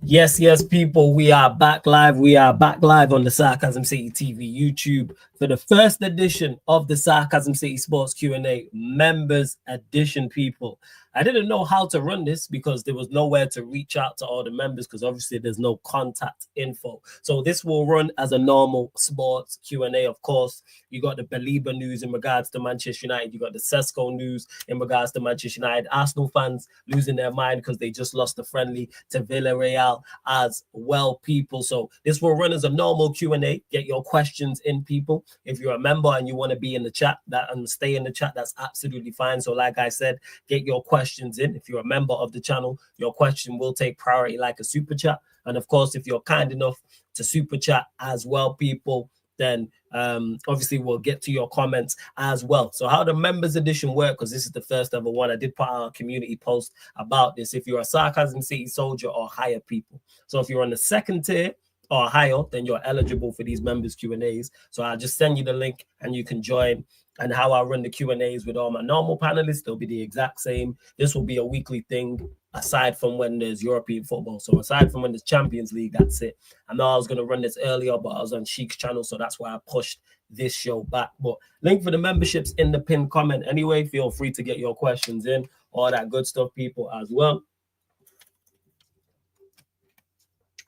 Yes, people, we are back live. We are back live on the Sarcasm City TV YouTube for the first edition of the Sarcasm City Sports Q&A members edition, people. I didn't know how to run this because there was nowhere to reach out to all the members because obviously there's no contact info. So this will run as a normal sports Q&A. Of course, you got the Baleba news in regards to Manchester United. You got the Sesko news in regards to Manchester United. Arsenal fans losing their mind because they just lost the friendly to Villarreal as well, people. So this will run as a normal Q&A. Get your questions in, people. If you're a member and you want to be in the chat and stay in the chat, that's absolutely fine. So like I said, get your questions in. If you're a member of the channel, your question will take priority like a super chat. And of course, if you're kind enough to super chat as well, people, then obviously we'll get to your comments as well. So how the members edition work, because this is the first ever one, I did put out a community post about this. If you're a Sarcasm City soldier or higher, people, so if you're on the second tier or higher, then you're eligible for these members Q&As. So I'll just send you the link and you can join. And how I run the Q&As with all my normal panelists, they'll be the exact same. This will be a weekly thing, aside from when there's European football. So aside from when there's Champions League, that's it. I know I was going to run this earlier, but I was on Sheik's channel, so that's why I pushed this show back. But link for the memberships in the pinned comment anyway. Feel free to get your questions in, all that good stuff, people, as well.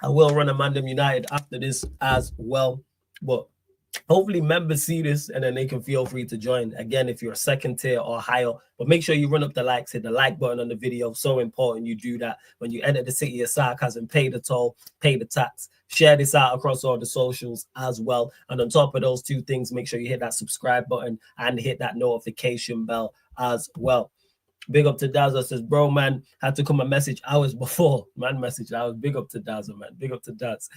I will run a Mandem United after this as well, but hopefully members see this and then they can feel free to join. Again, if you're a second tier or higher, but make sure you run up the likes, hit the like button on the video. So important you do that when you enter the city of sarcasm. Pay the toll, pay the tax, share this out across all the socials as well. And on top of those two things, make sure you hit that subscribe button and hit that notification bell as well. Big up to Daza, says, bro, man, had to come a message hours before. Man, message. I was big up to Daza, man. Big up to Daz.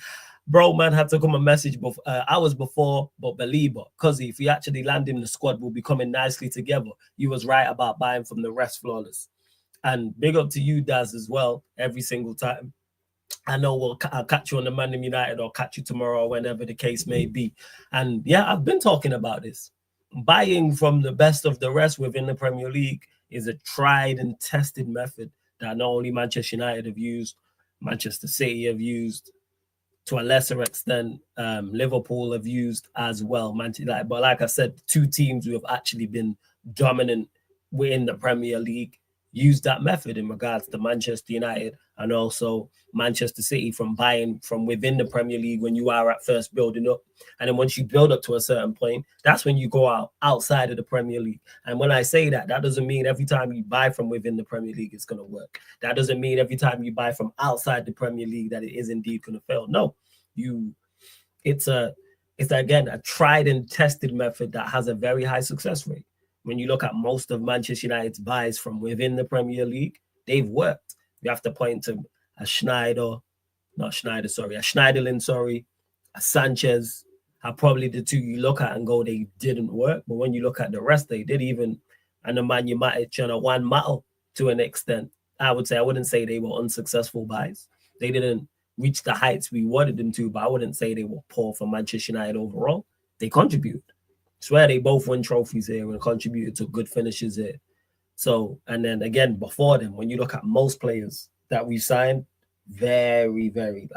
Bro, man, had to come a message hours before, but Baleba, because if we actually land in the squad, we'll be coming nicely together. You was right about buying from the rest flawless. And big up to you, Daz, as well, every single time. I know I'll catch you on the Mandem United or catch you tomorrow or whenever the case may be. And yeah, I've been talking about this. Buying from the best of the rest within the Premier League is a tried and tested method that not only Manchester United have used, Manchester City have used, to a lesser extent, Liverpool have used as well. But like I said, two teams who have actually been dominant within the Premier League use that method in regards to Manchester United and also Manchester City, from buying from within the Premier League when you are at first building up. And then once you build up to a certain point, that's when you go outside of the Premier League. And when I say that, that doesn't mean every time you buy from within the Premier League, it's going to work. That doesn't mean every time you buy from outside the Premier League that it is indeed going to fail. No, it's again, a tried and tested method that has a very high success rate. When you look at most of Manchester United's buys from within the Premier League, they've worked. You have to point to a Schneiderlin, a Sanchez are probably the two you look at and go, they didn't work. But when you look at the rest, they did even. And the Man United and a Juan Mata to an extent. I wouldn't say they were unsuccessful buys. They didn't reach the heights we wanted them to, but I wouldn't say they were poor for Manchester United overall. They contributed. I swear they both won trophies here and contributed to good finishes here. So, and then again, before them, when you look at most players that we signed, very, very,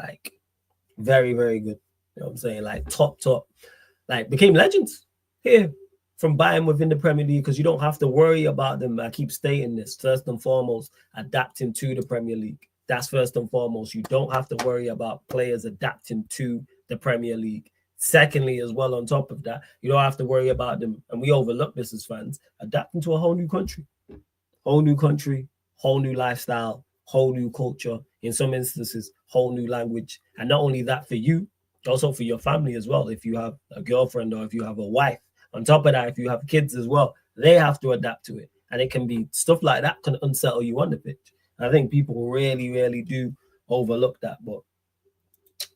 very, very good. You know what I'm saying? Like top, like became legends here from buying within the Premier League, because you don't have to worry about them. I keep stating this. First and foremost, adapting to the Premier League. That's first and foremost. You don't have to worry about players adapting to the Premier League. Secondly, as well, on top of that, you don't have to worry about them, and we overlook this as fans, adapting to a whole new country, whole new lifestyle, whole new culture, in some instances, whole new language. And not only that for you, also for your family as well. If you have a girlfriend or if you have a wife, on top of that, if you have kids as well, they have to adapt to it. And it can be stuff like that can unsettle you on the pitch. I think people really, really do overlook that, but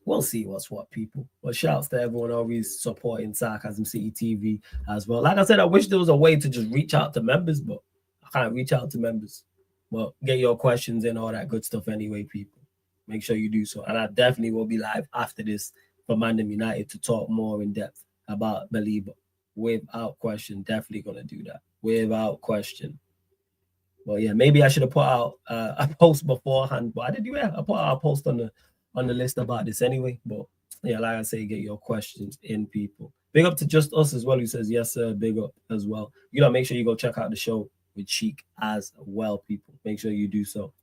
we'll see what's what, people. But shouts to everyone always supporting Sarcasm City TV as well. Like I said, I wish there was a way to just reach out to members, but I can't reach out to members. Well, get your questions in, all that good stuff anyway, people. Make sure you do so. And I definitely will be live after this for Mandem United to talk more in depth about Baleba. Without question, definitely going to do that. Without question. Well, yeah, maybe I should have put out a post beforehand, but I did. Yeah, I put out a post on on the list about this anyway. But yeah, like I say, get your questions in, people. Big up to Just Us as well, who says, yes, sir, big up as well. You know, make sure you go check out the show with Cheek as well, people. Make sure you do so.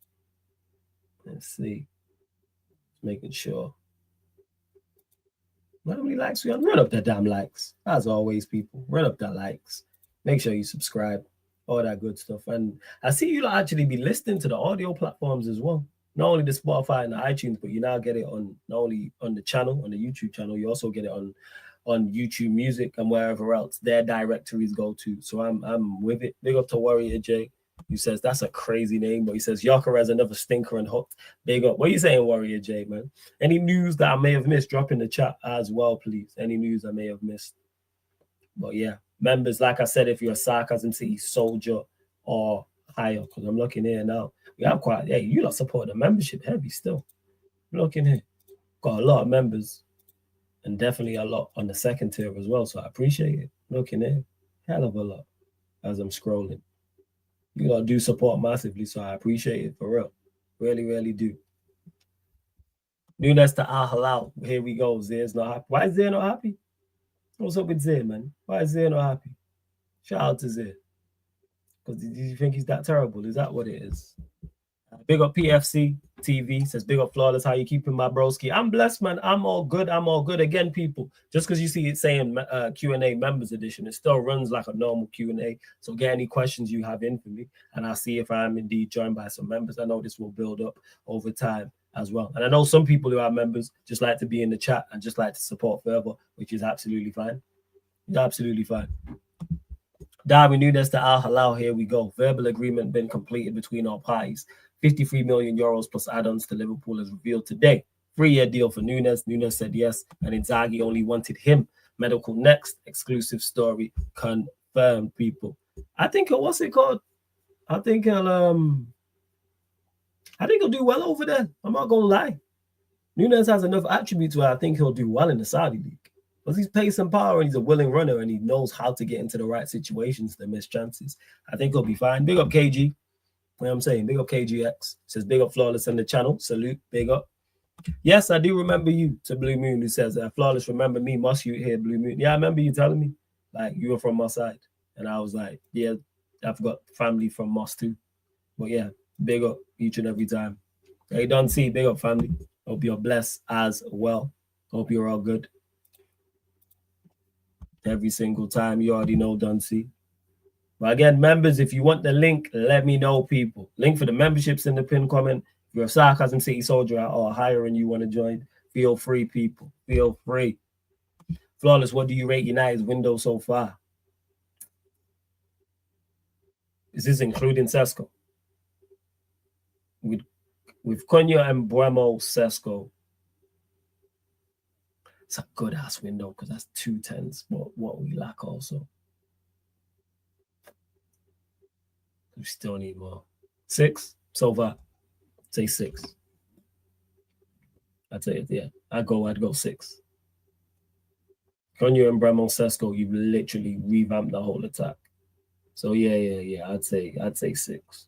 Let's see. Making sure. How many likes we on? Run up the damn likes. As always, people. Run up the likes. Make sure you subscribe. All that good stuff. And I see you actually be listening to the audio platforms as well. Not only the Spotify and the iTunes, but you now get it on not only on the channel, on the YouTube channel, you also get it on YouTube Music and wherever else their directories go to. So I'm with it. Big up to Warrior J, who says that's a crazy name, but he says Yoker has another stinker and hooked. Big up. What are you saying, Warrior J, man? Any news that I may have missed, drop in the chat as well, please. Any news I may have missed. But yeah, members, like I said, if you're a Sarcasm City soldier or higher, because I'm looking here now, we have quite, hey, you lot support the membership heavy still. Looking here, got a lot of members and definitely a lot on the second tier as well. So I appreciate it. Looking here, hell of a lot as I'm scrolling. You lot do support massively, so I appreciate it for real. Really, really do. Nunez to Al Halal. Here we go. Zayr's not happy. Why is Zayr not happy? What's up with Zayr, man? Why is Zayr not happy? Shout out to Zayr. Because do you think he's that terrible? Is that what it is? Big up PFC TV. Says, big up Flawless. How you keeping, my broski? I'm blessed, man. I'm all good. I'm all good. Again, people, just because you see it saying Q&A members edition, it still runs like a normal Q&A. So get any questions you have in for me, and I'll see if I am indeed joined by some members. I know this will build up over time as well. And I know some people who are members just like to be in the chat and just like to support further, which is absolutely fine. It's absolutely fine. Darwin Nunez to Al Halal. Here we go. Verbal agreement been completed between our parties. 53 million euros plus add-ons to Liverpool is revealed today. 3-year deal for Nunez. Nunez said yes, and Inzaghi only wanted him. Medical next. Exclusive story confirmed, people. I think what's it called? I think he'll do well over there. I'm not gonna lie. Nunez has enough attributes where I think he'll do well in the Saudi league. Because he's pace and power and he's a willing runner and he knows how to get into the right situations to miss chances. I think he'll be fine. Big up KG. You know what I'm saying? Big up KGX. Says big up Flawless on the channel. Salute. Big up. Yes, I do remember you, to Blue Moon, who says, Flawless, remember me, must you here, Blue Moon? Yeah, I remember you telling me, like, you were from my side. And I was like, yeah, I've got family from Moss too. But yeah, big up each and every time. Hey, Don C, big up family. Hope you're blessed as well. Hope you're all good. Every single time, you already know, Don C. But again, members, if you want the link, let me know, people. Link for the memberships in the pin comment. If you're a Sarcasm City soldier or higher and you want to join, feel free, people. Feel free. Flawless, what do you rate United's window so far? Is this including Sesko? With Cunha and Buemo, Sesko, it's a good ass window because that's 2 10s, but what we lack also. We still need more. 6 so far. Say 6. I'd say it, yeah. I'd go 6. Cunha and Bremo Sesko, you've literally revamped the whole attack. So yeah. I'd say 6.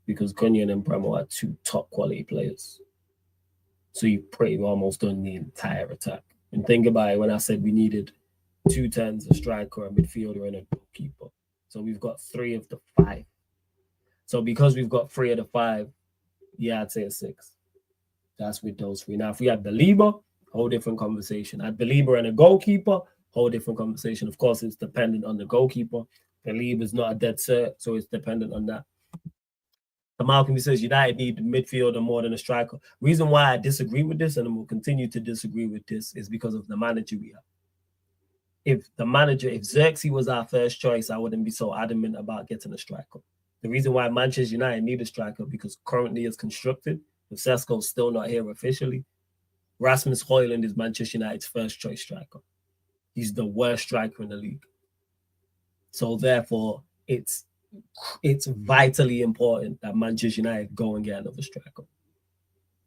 Because Cunha and Bremo are 2 top quality players. So you pretty almost done the entire attack. And think about it, when I said we needed 2 10s, a striker, a midfielder, and a goalkeeper. So we've got 3 of the 5. So because we've got 3 of the 5, yeah, I'd say a 6. That's with those 3. Now, if we had Baleba, whole different conversation. I'd Baleba and a goalkeeper, whole different conversation. Of course, it's dependent on the goalkeeper. Baleba is not a dead cert, so it's dependent on that. Malcolm says United need a midfielder more than a striker. Reason why I disagree with this, and will continue to disagree with this, is because of the manager we have. If Xerxes was our first choice, I wouldn't be so adamant about getting a striker. The reason why Manchester United need a striker, because currently it's constructed, with Sesko still not here officially, Rasmus Højlund is Manchester United's first choice striker. He's the worst striker in the league. So therefore, it's vitally important that Manchester United go and get another striker,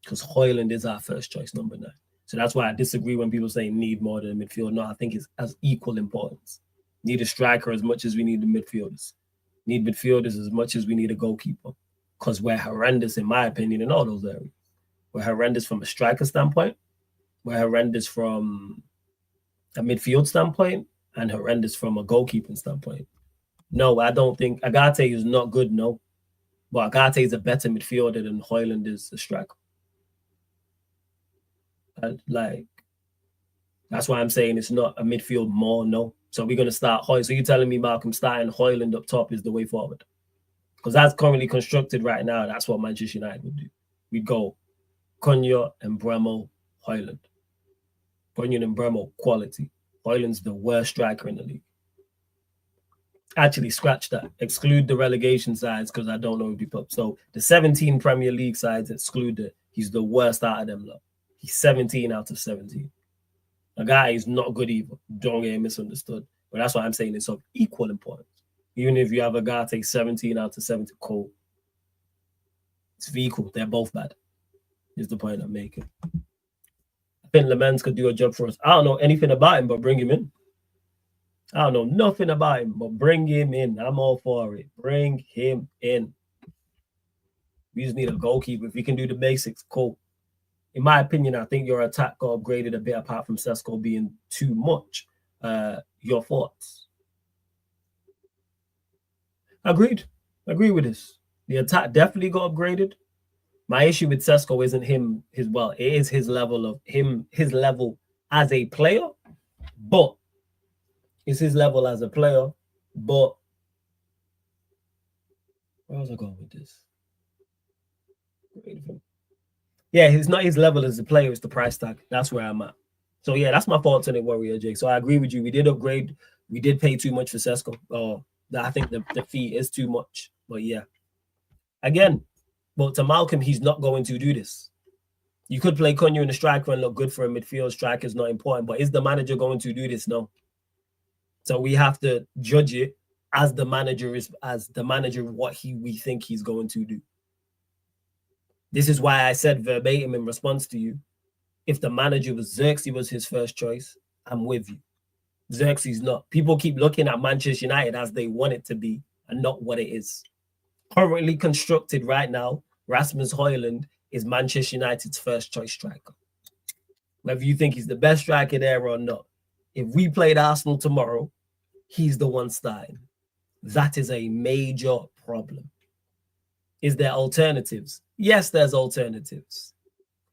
because Højlund is our first choice, number 9. So that's why I disagree when people say need more than a midfield. No, I think it's as equal importance. Need a striker as much as we need the midfielders. Need midfielders as much as we need a goalkeeper, because we're horrendous, in my opinion, in all those areas. We're horrendous from a striker standpoint. We're horrendous from a midfield standpoint, and horrendous from a goalkeeping standpoint. No, I don't think Agate is not good, no. But Agate is a better midfielder than Højlund is a striker. That's why I'm saying it's not a midfield more, no. So we're going to start Højlund. So you're telling me, Malcolm, starting Højlund up top is the way forward? Because that's currently constructed right now. That's what Manchester United would do. We'd go Cunha and Bremo, Højlund. Cunha and Bremo, quality. Højlund's the worst striker in the league. Actually, scratch that. Exclude the relegation sides because I don't know if you put. So the 17 Premier League sides excluded. He's the worst out of them, lot. He's 17 out of 17. A guy is not good either. Don't get misunderstood. But that's why I'm saying it's of equal importance. Even if you have a guy take 17 out of 70, cool. It's equal. They're both bad. Is the point I'm making. I think Lamens could do a job for us. I don't know anything about him, but bring him in. I don't know nothing about him, but bring him in. I'm all for it. Bring him in. We just need a goalkeeper. If we can do the basics, cool. In my opinion, I think your attack got upgraded a bit apart from Sesko being too much. Your thoughts? Agreed. Agree with this. The attack definitely got upgraded. My issue with Sesko isn't him, it is his level as a player, but it's his level as a player, but where was I going with this? Yeah, it's not his level as a player, it's the price tag. That's where I'm at. So yeah, that's my thoughts on it, Warrior Jake. So I agree with you. We did upgrade. We did pay too much for Sesko. I think the fee is too much. But yeah. Again, but to Malcolm, he's not going to do this. You could play Cunha in the striker and look good for a midfield. Striker is not important. But is the manager going to do this? No. So we have to judge it as the manager what we think he's going to do. This is why I said verbatim in response to you. If the manager was Xerxes was his first choice, I'm with you. Xerxes not. People keep looking at Manchester United as they want it to be and not what it is. Currently constructed right now, Rasmus Højlund is Manchester United's first choice striker. Whether you think he's the best striker there or not, if we played Arsenal tomorrow, he's the one starting. That is a major problem. Is there alternatives? Yes, there's alternatives.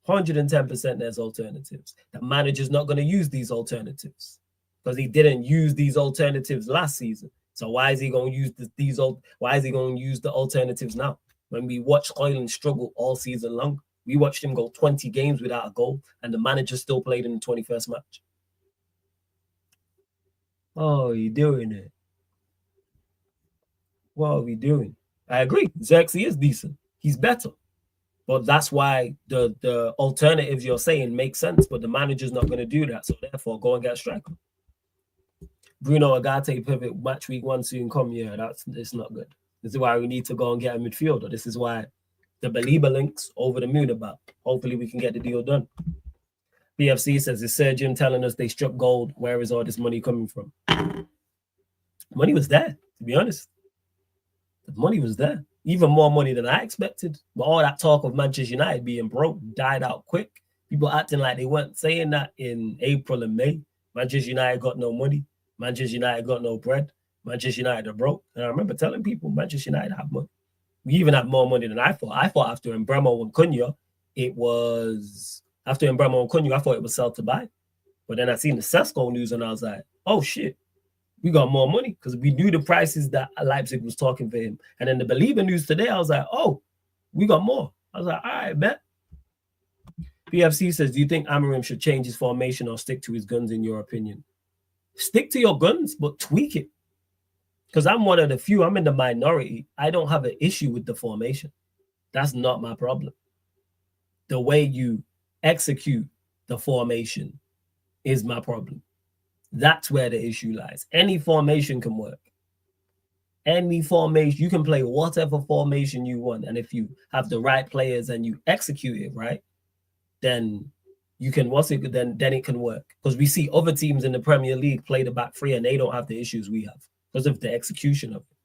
110% there's alternatives. The manager's not going to use these alternatives because he didn't use these alternatives last season. So why is he going to use why is he going to use the alternatives now? When we watched Højlund struggle all season long, we watched him go 20 games without a goal, and the manager still played in the 21st match. Oh, you doing it? What are we doing? I agree. Xerxes is decent. He's better. But that's why the alternatives you're saying make sense, but the manager's not going to do that. So therefore, go and get a striker. Bruno Agate pivot match week 1 soon come. Yeah, it's not good. This is why we need to go and get a midfielder. This is why the Baleba links over the moon about. Hopefully we can get the deal done. PFC says, is Sir Jim telling us they struck gold? Where is all this money coming from? Money was there, to be honest. The money was there. Even more money than I expected. But all that talk of Manchester United being broke died out quick. People acting like they weren't saying that in April and May. Manchester United got no money. Manchester United got no bread. Manchester United are broke. And I remember telling people Manchester United have money. We even have more money than I thought. I thought after Embremo and Cunha, it was sell to buy. But then I seen the Sesko news and I was like, oh shit, we got more money because we knew the prices that Leipzig was talking for him. And then the Baleba news today, I was like, oh, we got more. I was like, all right, bet. PFC says, do you think Amorim should change his formation or stick to his guns in your opinion? Stick to your guns, but tweak it. Because I'm one of the few, I'm in the minority. I don't have an issue with the formation. That's not my problem. The way you execute the formation is my problem. That's where the issue lies. Any formation can work. Any formation, you can play whatever formation you want. And if you have the right players and you execute it right, then you can then it can work. Because we see other teams in the Premier League play the back three and they don't have the issues we have because of the execution of it.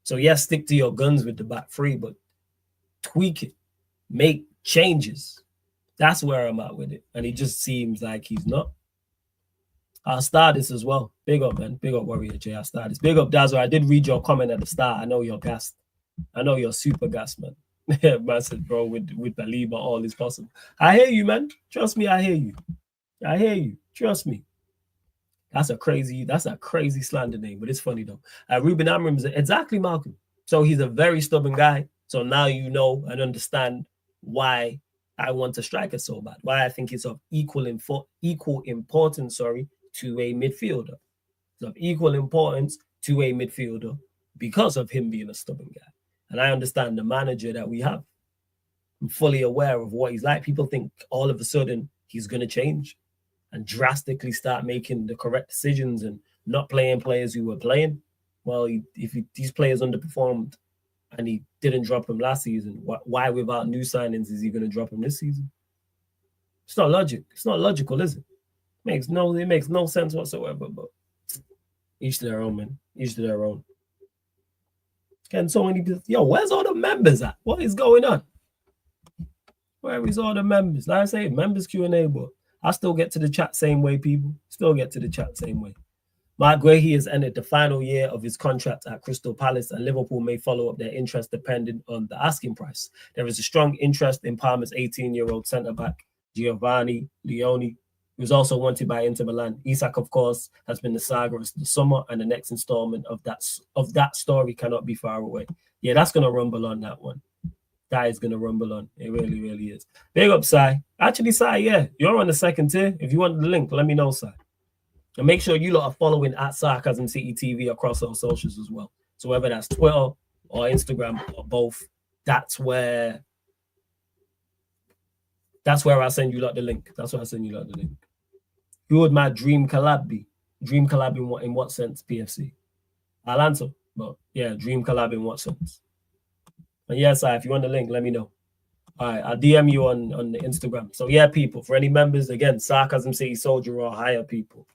So yes, stick to your guns with the back three, but tweak it. Make changes. That's where I'm at with it. And he just seems like he's not. I'll start this as well. Big up, man. Big up, Warrior J. I'll start this. Big up, Dazzle. I did read your comment at the start. I know you're gassed. I know you're super gassed, man. Man said, bro, with Baleba, all is possible. I hear you, man. Trust me, I hear you. I hear you. Trust me. That's a crazy slander name, but it's funny though. Ruben Amorim is exactly Malcolm. So he's a very stubborn guy. So now you know and understand why I want a striker so bad. Why I think it's of equal importance, to a midfielder. It's of equal importance to a midfielder because of him being a stubborn guy. And I understand the manager that we have. I'm fully aware of what he's like. People think all of a sudden he's going to change and drastically start making the correct decisions and not playing players who were playing. Well, if these players underperformed and he didn't drop him last season, why without new signings is he going to drop him this season? It's not logic. It's not logical, is it? It makes no sense whatsoever, but each to their own, man. Each to their own. Getting so many people. Yo, where's all the members at? What is going on? Where is all the members? Like I say, members Q&A, but I still get to the chat same way, people. Still get to the chat same way. Mark Guehi has ended the final year of his contract at Crystal Palace, and Liverpool may follow up their interest depending on the asking price. There is a strong interest in Parma's 18-year-old centre-back, Giovanni Leone, who is also wanted by Inter Milan. Isak, of course, has been the saga of the summer, and the next installment of that story cannot be far away. Yeah, that's going to rumble on, that one. That is going to rumble on. It really, really is. Big up, Sai. Actually, Sai, yeah, you're on the second tier. If you want the link, let me know, Sai. And make sure you lot are following at Sarcasm City TV across all socials as well. So whether that's Twitter or Instagram or both, that's where I send you lot the link. That's where I send you lot the link. Who would my dream collab be? Dream collab in what sense, PFC? I'll answer. But yeah, dream collab in what sense? And yes, if you want the link, let me know. All right, I'll DM you on the Instagram. So yeah, people, for any members, again, Sarcasm City Soldier or higher people.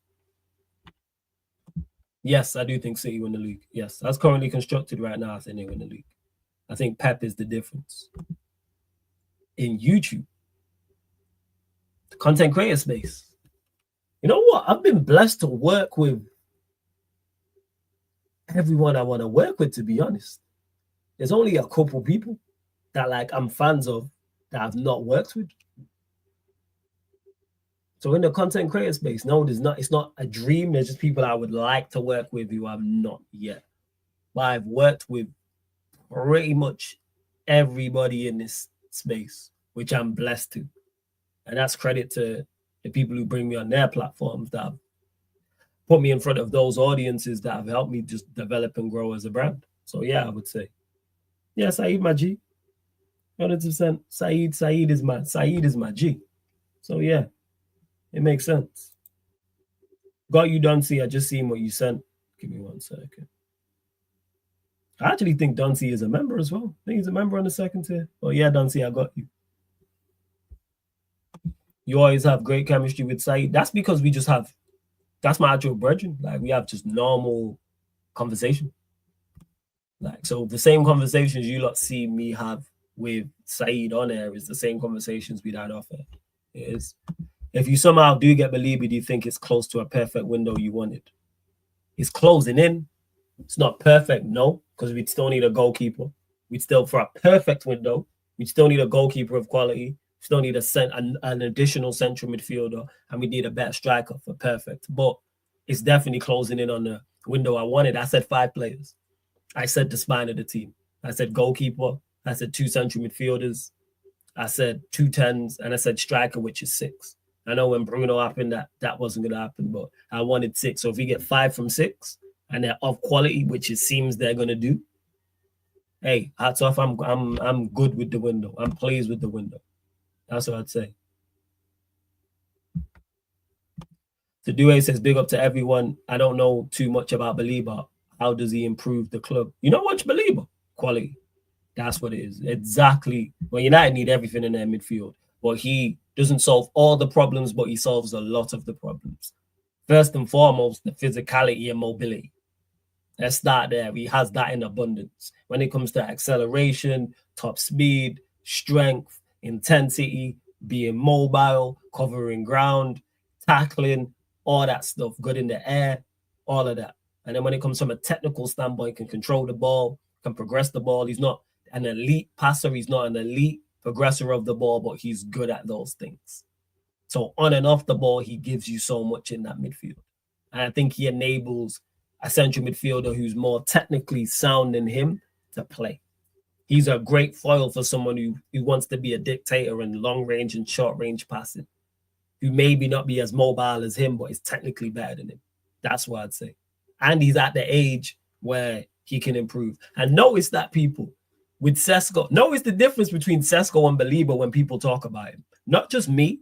Yes, I do think City win the league. Yes, that's currently constructed right now. I think they win the league. I think Pep is the difference. In YouTube, the content creator space. You know what? I've been blessed to work with everyone I want to work with, to be honest. There's only a couple people that I'm fans of that I've not worked with. So in the content creator space, no, it's not a dream. There's just people I would like to work with who I've not yet. But I've worked with pretty much everybody in this space, which I'm blessed to. And that's credit to the people who bring me on their platforms that have put me in front of those audiences that have helped me just develop and grow as a brand. So yeah, I would say. Yeah, Saeed, my G. 100%. Saeed is my G. So yeah, it makes sense. Got you, Dunsey. I just seen what you sent. Give me 1 second. I actually think Dunsey is a member as well. I think he's a member on the second tier. Oh yeah, Dunsey, I got you. You always have great chemistry with Saeed. That's because we just have, that's my actual brethren. We have just normal conversation. So the same conversations you lot see me have with Saeed on air is the same conversations we'd had off air. It is. If you somehow do get Baleba, do you think it's close to a perfect window you wanted? It's closing in. It's not perfect, no, because we'd still need a goalkeeper. For a perfect window, we'd still need a goalkeeper of quality. We still need an additional central midfielder, and we need a better striker for perfect. But it's definitely closing in on the window I wanted. I said 5 players. I said the spine of the team. I said goalkeeper. I said 2 central midfielders. I said 2 10s, and I said striker, which is 6. I know when Bruno happened, that wasn't going to happen, but I wanted 6. So if we get 5 from 6, and they're of quality, which it seems they're going to do, hey, hats off. I'm good with the window. I'm pleased with the window. That's what I'd say. The Due says, big up to everyone. I don't know too much about Baleba. How does he improve the club? You know what's Baleba? Quality. That's what it is. Exactly. Well, United need everything in their midfield. But he doesn't solve all the problems, but he solves a lot of the problems. First and foremost, the physicality and mobility. Let's start there. He has that in abundance. When it comes to acceleration, top speed, strength, intensity, being mobile, covering ground, tackling, all that stuff, good in the air, all of that. And then when it comes from a technical standpoint, can control the ball, can progress the ball. He's not an elite passer. He's not an elite progressor of the ball, but he's good at those things. So on and off the ball, he gives you so much in that midfield. And I think he enables a central midfielder who's more technically sound than him to play. He's a great foil for someone who wants to be a dictator in long range and short range passing, who maybe not be as mobile as him, but is technically better than him. That's what I'd say. And he's at the age where he can improve. And notice that, people, with Sesko, notice the difference between Sesko and Baleba when people talk about him. Not just me,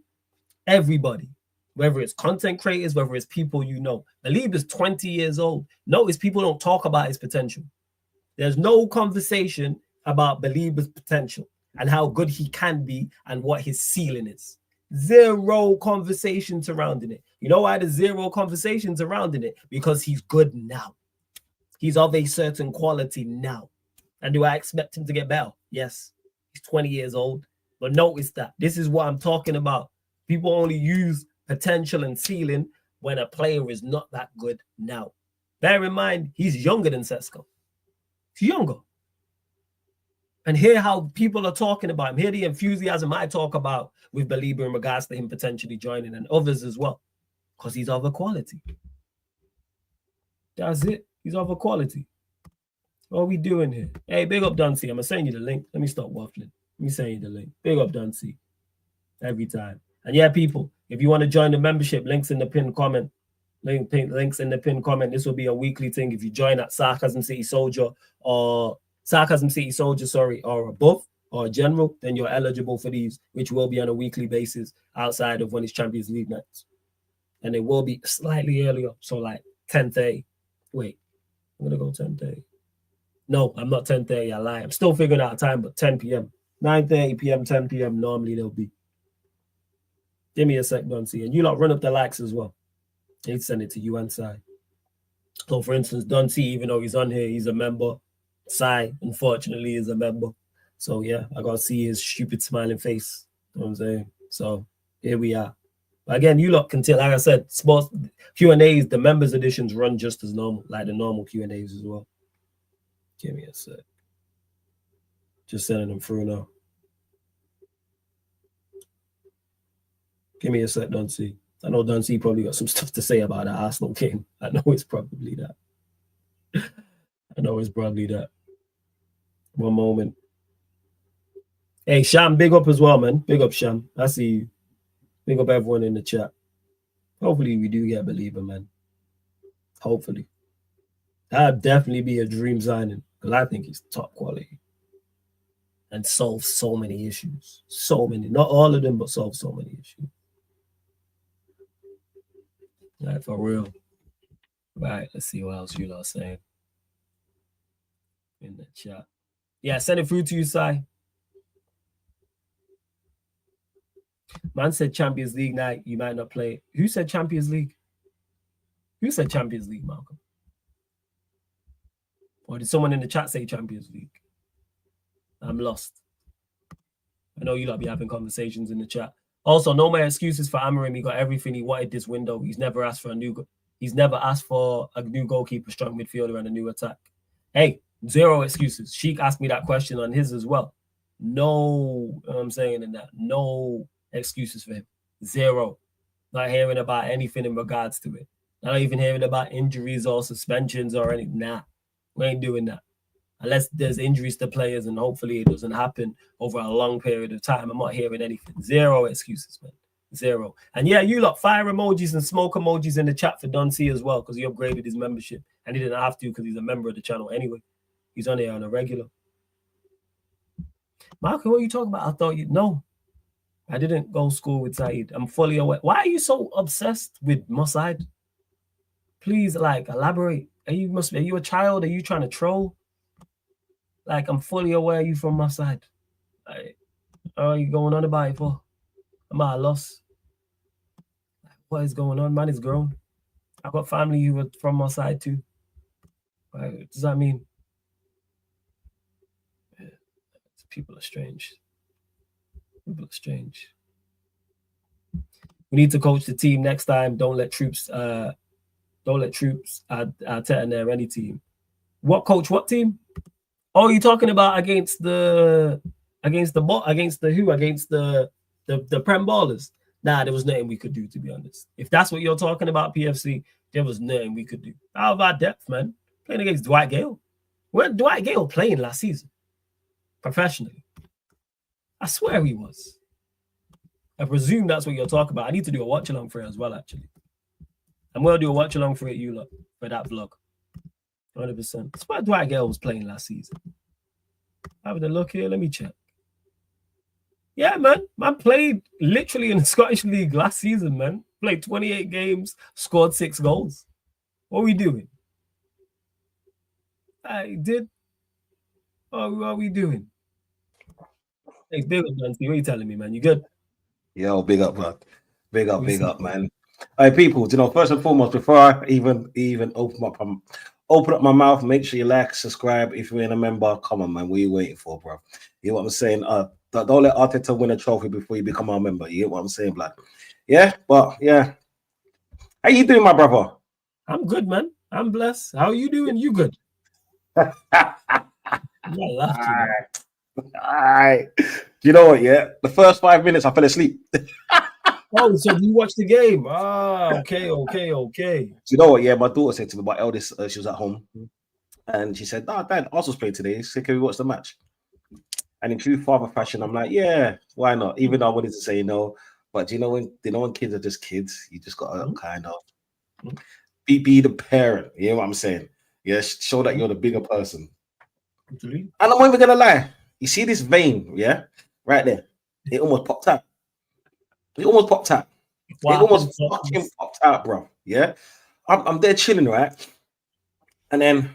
everybody. Whether it's content creators, whether it's people you know. Baleba's 20 years old. Notice people don't talk about his potential. There's no conversation about Baleba's potential and how good he can be and what his ceiling is. Zero conversation surrounding it. You know why there's zero conversation surrounding it? Because he's good now. He's of a certain quality now. And do I expect him to get better? Yes. He's 20 years old. But notice that. This is what I'm talking about. People only use potential and ceiling when a player is not that good now. Bear in mind, he's younger than Sesko. He's younger. And hear how people are talking about him. Hear the enthusiasm I talk about with Baleba in regards to him potentially joining, and others as well, because he's of a quality. That's it. He's of a quality. What are we doing here? Hey, big up Dunsey. I'm going to send you the link. Let me stop waffling. Let me send you the link. Big up Dunsey. Every time. And yeah, people, if you want to join the membership, links in the pinned comment. Links in the pinned comment. This will be a weekly thing. If you join at Sarcasm City Soldier or above or general, then you're eligible for these, which will be on a weekly basis outside of when it's Champions League nights. And it will be slightly earlier, so like 10:30. Wait, I'm going to go 10:30. No, I'm not 10:30. I lie. I'm still figuring out time, but 10 p.m. 9:30 p.m., 10 p.m. normally they'll be. Give me a sec, Dunsey. And you lot run up the likes as well. I need to send it to you and Sai. So, for instance, Dunsey, even though he's on here, he's a member. Sai, unfortunately, is a member. So, yeah, I got to see his stupid smiling face. You know what I'm saying? So, here we are. But again, you lot can tell, like I said, sports Q&As, the members editions run just as normal, like the normal Q&As as well. Give me a sec. Just sending them through now. Give me a sec, Dunsey. I know Dunsey probably got some stuff to say about that Arsenal game. I know it's probably that. I know it's probably that. One moment. Hey, Sham, big up as well, man. Big up, Sham. I see you. Big up everyone in the chat. Hopefully we do get Baleba, man. Hopefully. That'd definitely be a dream signing because I think he's top quality and solves so many issues. So many. Not all of them, but solves so many issues. Right, for real. Right, let's see what else you lot are saying in the chat. Yeah, send it through to you, Sai. Man said Champions League night, you might not play. Who said Champions League? Who said Champions League, Malcolm? Or did someone in the chat say Champions League? I'm lost. I know you lot be having conversations in the chat. Also, no more excuses for Amorim. He got everything he wanted this window. He's never asked for a new goalkeeper, strong midfielder, and a new attack. Hey, zero excuses. Sheik asked me that question on his as well. No, I'm saying in that. No excuses for him. Zero. Not hearing about anything in regards to it. Not even hearing about injuries or suspensions or anything. Nah, we ain't doing that. Unless there's injuries to players and hopefully it doesn't happen over a long period of time. I'm not hearing anything. Zero excuses, man. Zero. And yeah, you lot, fire emojis and smoke emojis in the chat for Dunsey as well because he upgraded his membership and he didn't have to because he's a member of the channel anyway. He's on here on a regular. Malcolm, what are you talking about? I thought you know. I didn't go to school with Saeed. I'm fully aware. Why are you so obsessed with Mossad? Please, like, elaborate. Are you a child? Are you trying to troll? Like, I'm fully aware you from my side. Like, are you going on about it for? I'm at a loss. What is going on? Man is grown. I've got family who are from my side too. What does that mean? Yeah. People are strange. People are strange. We need to coach the team next time. Don't let troops Arteta near any team. What coach? What team? Oh, you're talking about against the Prem ballers. Nah, there was nothing we could do, to be honest. If that's what you're talking about, PFC, there was nothing we could do. Out of our depth, man. Playing against Dwight Gale. Where Dwight Gale playing last season? Professionally. I swear he was. I presume that's what you're talking about. I need to do a watch along for it as well, actually. I'm going to do a watch along for it, you lot, for that vlog. 100%. That's why Dwight Gale was playing last season. Having a look here, let me check. Yeah, man. Man played literally in the Scottish League last season, man. Played 28 games, scored 6 goals. What are we doing? I did. Oh, what are we doing? Hey, big up, Nancy. What are you telling me, man? You good? Yo, big up, man. Big up, man. Hey, people, first and foremost, before I even open up my mouth, make sure you like, subscribe. If you're in a member, come on, man. What are you waiting for, bro? You know what I'm saying? Don't let Arteta win a trophy before you become our member. You know what I'm saying, blood? Yeah, but yeah. How you doing, my brother? I'm good, man. I'm blessed. How are you doing? You good? All right. You know what? Yeah, the first 5 minutes I fell asleep. Oh, so you watched the game? Ah, okay. You know what? Yeah, my daughter said to me, my eldest, she was at home, and she said, "Oh, Dad, Arsenal's playing today. She said, can we watch the match?" And in true father fashion, I'm like, "Yeah, why not?" Even though I wanted to say no, but when kids are just kids, you just gotta kind of be the parent. You know what I'm saying? Yeah, show that you're the bigger person. And I'm not even gonna lie. You see this vein, yeah, right there. It almost popped out. Wow. It almost fucking popped out, bro. Yeah, I'm there chilling, right? And then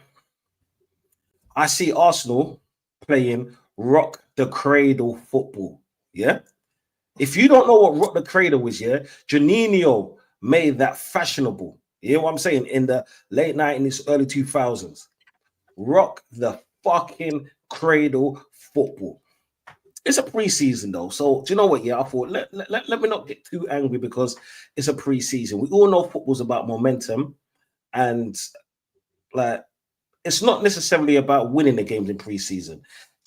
I see Arsenal playing rock the cradle football. Yeah. If you don't know what rock the cradle is, yeah, Juninho made that fashionable. You know what I'm saying? In the late 90s, early 2000s. Rock the fucking cradle football. It's a preseason though, so do you know what? Yeah, I thought let me not get too angry because it's a preseason. We all know football's about momentum, and like it's not necessarily about winning the games in preseason.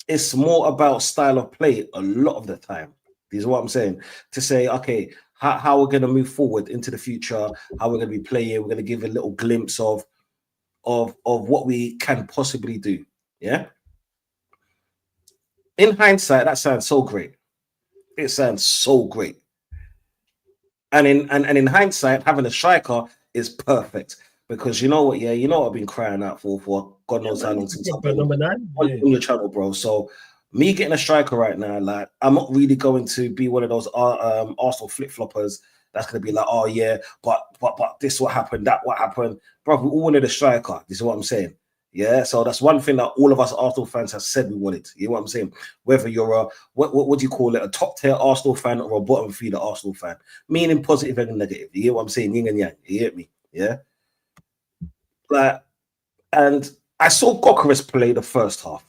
It's more about style of play a lot of the time. This is what I'm saying. To say, okay, how we're going to move forward into the future, how we're going to be playing. We're going to give a little glimpse of what we can possibly do. Yeah. In hindsight, that sounds so great. It sounds so great. And in hindsight, having a striker is perfect because you know what? Yeah, you know what I've been crying out for God knows how long since I've been on your channel, bro. So me getting a striker right now, like I'm not really going to be one of those Arsenal flip floppers. That's going to be like, oh yeah, but this what happened, that what happened, bro. We all wanted a striker. This is what I'm saying. Yeah, so that's one thing that all of us Arsenal fans have said we wanted. You know what I'm saying? Whether you're a what do you call it, a top tier Arsenal fan or a bottom feeder Arsenal fan, meaning positive and negative. You hear what I'm saying? Yin and yang. You hear me? Yeah. Like, and I saw Gokaris play the first half.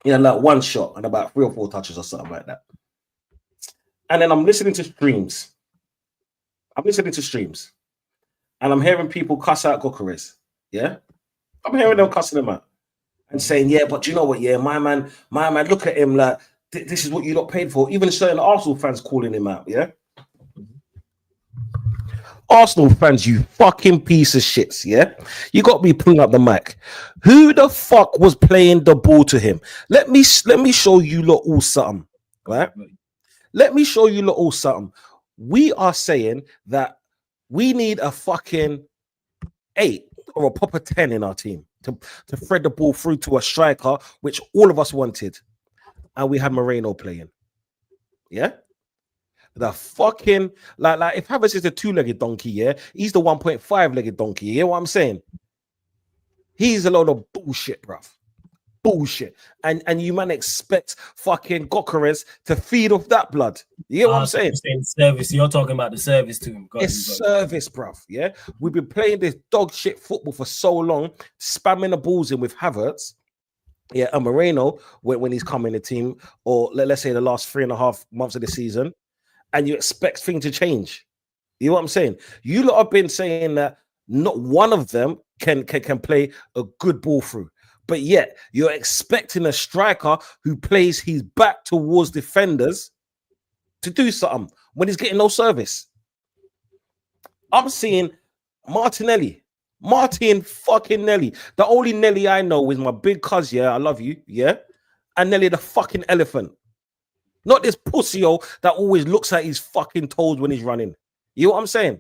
You know, like one shot and about 3 or 4 touches or something like that. And then I'm listening to streams. And I'm hearing people cuss out Gokaris. Yeah. I'm hearing them cussing him out and saying, yeah, but you know what? Yeah, my man, look at him like this is what you got paid for. Even certain Arsenal fans calling him out. Yeah. Arsenal fans, you fucking piece of shits. Yeah. You got me pulling up the mic. Who the fuck was playing the ball to him? Let me show you lot all something. Right. Let me show you lot all something. We are saying that we need a fucking 8 or a proper 10 in our team to thread the ball through to a striker, which all of us wanted. And we had Moreno playing. Yeah? The fucking, like if Havertz is the 2-legged donkey, yeah, he's the 1.5-legged donkey. You hear what I'm saying? He's a load of bullshit, bruv. Bullshit. And you man expect fucking Gokares to feed off that blood. You hear what I'm saying? Service. You're talking about the service to him. It's service, bruv. Yeah. We've been playing this dog shit football for so long, spamming the balls in with Havertz. Yeah, and Moreno when he's come in the team, or let's say the last 3.5 months of the season, and you expect things to change. You know what I'm saying? You lot have been saying that not one of them can play a good ball through. But yet you're expecting a striker who plays his back towards defenders to do something when he's getting no service. I'm seeing Martin fucking Nelly. The only Nelly I know is my big cuz, yeah, I love you, yeah, and Nelly the fucking elephant. Not this pussy-o that always looks at his fucking toes when he's running. You know what I'm saying?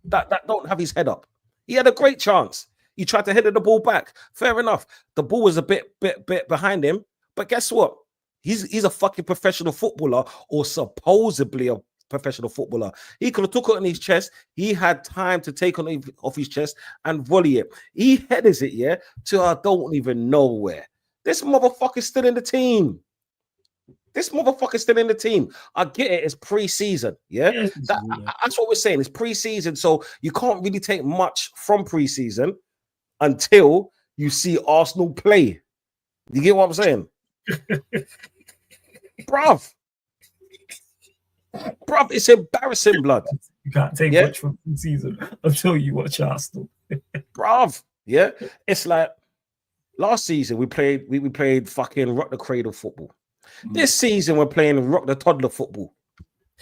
That don't have his head up. He had a great chance. He tried to head the ball back. Fair enough. The ball was a bit behind him. But guess what? He's a fucking professional footballer, or supposedly a professional footballer. He could have took it on his chest. He had time to take on off his chest and volley it. He headers it, yeah, to I don't even know where. This motherfucker's still in the team. I get it. It's pre-season, yeah? That's what we're saying. It's pre-season, so you can't really take much from pre-season until you see Arsenal play. You get what I'm saying? Bruv, it's embarrassing, blood. You can't take much from pre-season until you watch Arsenal. Bruv, yeah? It's like last season we played fucking rock the cradle football. This season we're playing rock the toddler football.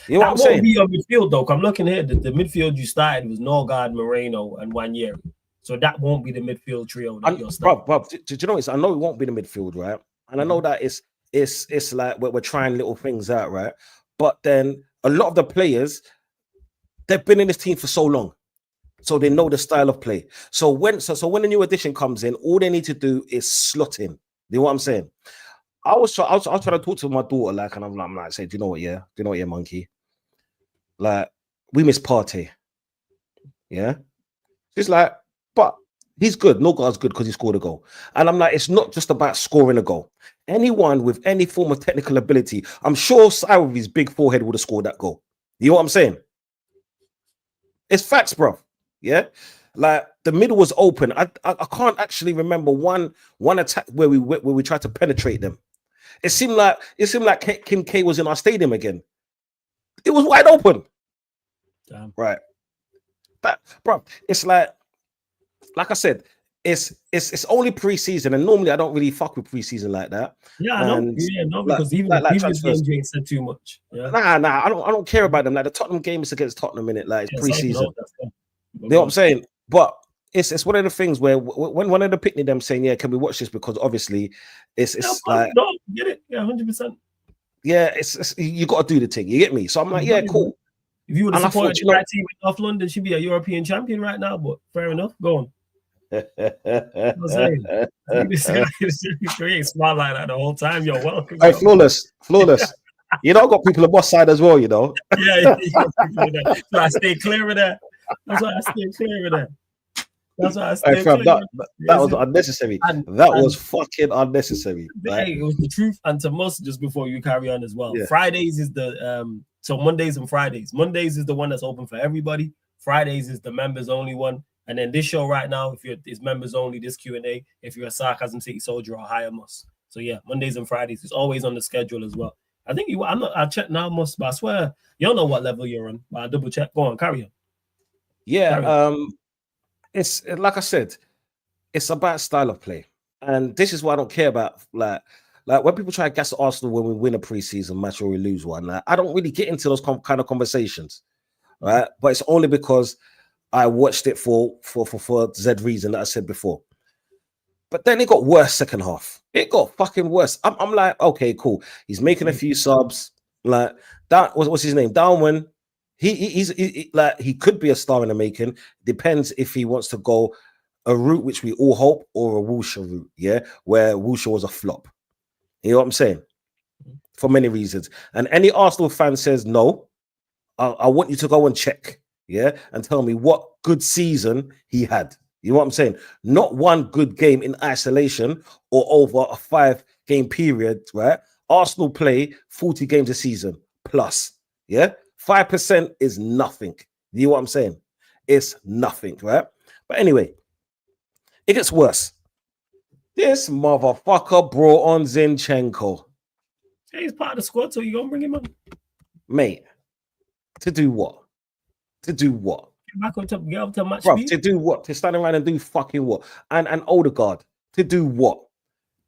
You know what I'm saying? That won't be your midfield though. I'm looking here. The midfield you started was Norgard, Moreno, and Wanyeri. So that won't be the midfield trio that you're starting. Bruv, do you know? I know it won't be the midfield, right? And I know that it's like we're trying little things out, right? But then a lot of the players, they've been in this team for so long, so they know the style of play. So when the new addition comes in, all they need to do is slot in. You know what I'm saying? I was trying to talk to my daughter, like, and I'm like, say, do you know what, monkey? Like, we miss Partey. Yeah. She's like, but he's good. No guy's good because he scored a goal. And I'm like, it's not just about scoring a goal. Anyone with any form of technical ability, I'm sure Si with his big forehead would have scored that goal. You know what I'm saying? It's facts, bro. Yeah. Like the middle was open. I can't actually remember one attack where we tried to penetrate them. It seemed like Kim K was in our stadium again. It was wide open. Damn. Right. But bro, it's like I said, it's only pre-season, and normally I don't really fuck with pre-season like that. Yeah, I know. Yeah, no, because even the previous games you ain't said too much. Yeah. Nah, I don't care about them. Like the Tottenham game is against Tottenham, in it, like it's pre-season. You know what I'm saying? But it's one of the things where when one of the picnic them saying, yeah, can we watch this? Because obviously it's like get it, yeah, 100%. Yeah, it's you got to do the thing. You get me? So I'm like, yeah, cool. If you would have supported that team in North London, she'd be a European champion right now. But fair enough, go on. I'm saying, you ain't smart like that the whole time. You're welcome. Hey, flawless. You know, I got people on both side as well. You know. Yeah. So I stay clear of that. That's why I stay clear of that. That's why I stay clear. That was unnecessary. That was fucking unnecessary. Right? It was the truth. And to Mus, just before you carry on as well, yeah. Fridays is the so Mondays and Fridays. Mondays is the one that's open for everybody. Fridays is the members only one. And then this show right now, it's members only, this Q&A, if you're a Sarcasm City Soldier or higher Mus. So yeah, Mondays and Fridays is always on the schedule as well. I think I checked now, Mus, but I swear you don't know what level you're on. But I double check. Go on, carry on. Yeah, it's like I said, it's about style of play. And this is what I don't care about. Like when people try to gas Arsenal when we win a preseason match or we lose one, like, I don't really get into those kind of conversations. Right. But it's only because I watched it for Z reason that I said before. But then it got worse second half. It got fucking worse. I'm like, okay, cool. He's making a few subs. Like that. What's his name? Darwin. He's like he could be a star in the making. Depends if he wants to go a route which we all hope, or a Wilshere route. Yeah, where Wilshere was a flop. You know what I'm saying? For many reasons. And any Arsenal fan says no, I want you to go and check. Yeah, and tell me what good season he had. You know what I'm saying? Not one good game in isolation or over a 5-game period, right? Arsenal play 40 games a season plus. Yeah, 5% is nothing. You know what I'm saying? It's nothing, right? But anyway, it gets worse. This motherfucker brought on Zinchenko. Hey, he's part of the squad, so you gonna bring him on? Mate, to do what? To do what? Get up to match Bro, speed. to do what? To stand around and do fucking what? And Odegaard, to do what?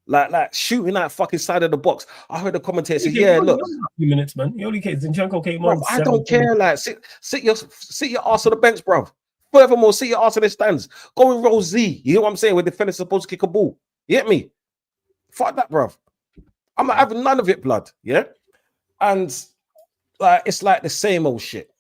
Like shooting that fucking side of the box. I heard the commentator say, "Yeah, look, a few minutes, man. He only came. Zinchenko came bro, on. I don't care. Like, sit your ass on the bench, bro. Furthermore, sit your ass on the stands. Go and roll Z. You know what I'm saying? Where the defender's supposed to kick a ball. You get me? Fuck that, bro. I'm not having none of it, blood. Yeah, and like it's like the same old shit.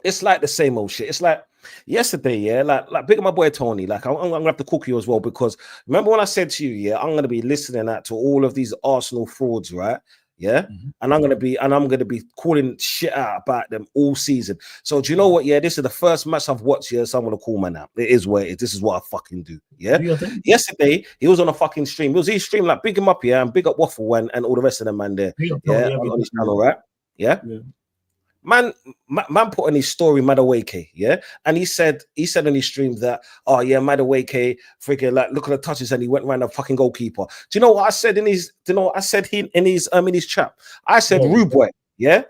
It's like the same old shit. It's like yesterday, yeah, like big up my boy Tony. Like I'm gonna have to cook you as well, because remember when I said to you, yeah, I'm gonna be listening to all of these Arsenal frauds, right? Yeah, and I'm gonna be calling shit out about them all season. So do you know what? Yeah, this is the first match I've watched. Yeah, so I'm gonna call man out. It is what it is. This is what I fucking do. Yeah. Yesterday he was on a fucking stream. It was his stream, like big him up, yeah, and big up Waffle and all the rest of them man there. Yeah, on his channel, right? Yeah. Man put on his story Madueke, yeah, and he said on his stream that, oh yeah, Madueke freaking like look at the touches and he went around the fucking goalkeeper. Do you know what I said in his? Do you know what I said in his chat? I said, rude boy, yeah,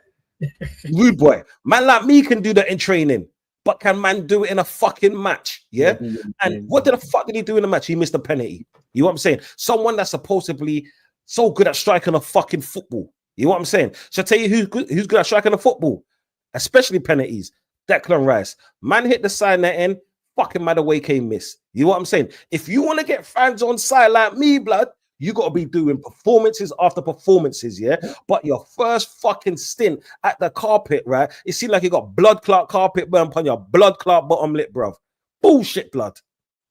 rude boy. Man like me can do that in training, but can man do it in a fucking match? Yeah, and what the fuck did he do in the match? He missed a penalty. You know what I'm saying? Someone that's supposedly so good at striking a fucking football. You know what I'm saying? So I tell you who's good at striking the football, especially penalties. Declan Rice. Man hit the side net end, fucking Madueke miss. You know what I'm saying? If you want to get fans on side like me, blood, you got to be doing performances after performances, yeah? But your first fucking stint at the carpet, right? It seemed like you got blood clot carpet burn on your blood clot bottom lip, bruv. Bullshit, blood.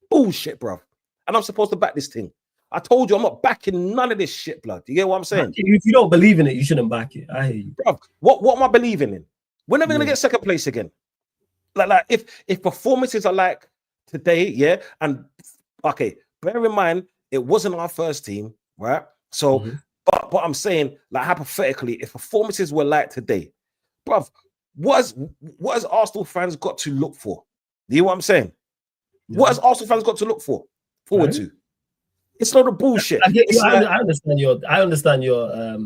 Bullshit, bruv. And I'm supposed to back this thing. I told you I'm not backing none of this shit, blood. You get what I'm saying? If you don't believe in it, you shouldn't back it. I hear you. Bro, what am I believing in? We're never gonna get second place again. Like if performances are like today, yeah, and okay, bear in mind it wasn't our first team, right? So, but I'm saying, like hypothetically, if performances were like today, bruv, what has Arsenal fans got to look for? You know what I'm saying? What has Arsenal fans got to look forward to? It's not a bullshit. I understand your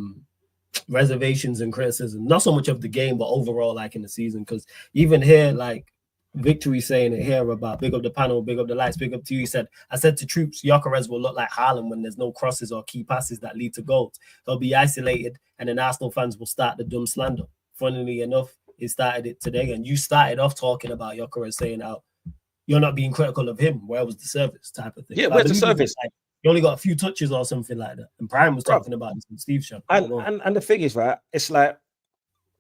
reservations and criticism, not so much of the game, but overall, like in the season. Because even here, like Victory saying it here about big up the panel, big up the lights, big up to you. He said, I said to troops, Gyökeres will look like Haaland when there's no crosses or key passes that lead to goals. They'll be isolated, and then Arsenal fans will start the dumb slander. Funnily enough, he started it today, and you started off talking about Gyökeres saying how you're not being critical of him. Where was the service type of thing? Yeah, where's the service? You only got a few touches or something like that. And Prime was talking about this with Steve Shaw. And the thing is, right? It's like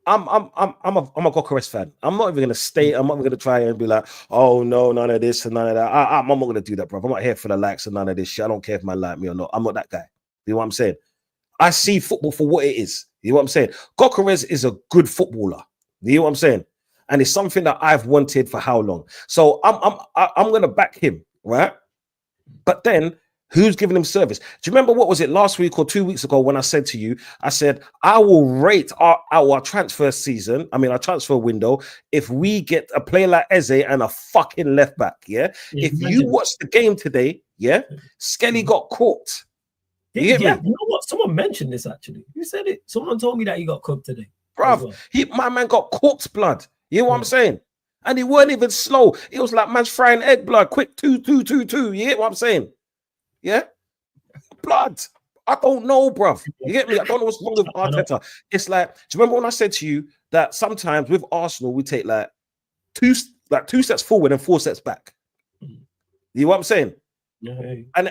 I'm a Gyökeres fan. I'm not even gonna stay. I'm not gonna try and be like, oh no, none of this and none of that. I'm not gonna do that, bro. I'm not here for the likes and none of this shit. I don't care if man like me or not. I'm not that guy. You know what I'm saying? I see football for what it is. You know what I'm saying? Gyökeres is a good footballer. You know what I'm saying? And it's something that I've wanted for how long? So I'm gonna back him, right? But then who's giving him service? Do you remember what was it last week or 2 weeks ago when I said to you, I said, I will rate our transfer season, our transfer window, if we get a player like Eze and a fucking left back, yeah? If you watch the game today, yeah, Skelly got caught. You know what? Someone mentioned this actually. You said it. Someone told me that he got cooked today. Bruv, my man got cooked, blood. You know what I'm saying? And he weren't even slow. It was like man's frying egg, blood. Quick, 2, 2, 2, 2. You get what I'm saying? Yeah, blood. I don't know, bruv. You get me? I don't know what's wrong with Arteta. It's like, do you remember when I said to you that sometimes with Arsenal we take like two steps forward and 4 steps back? You know what I'm saying? Yeah. And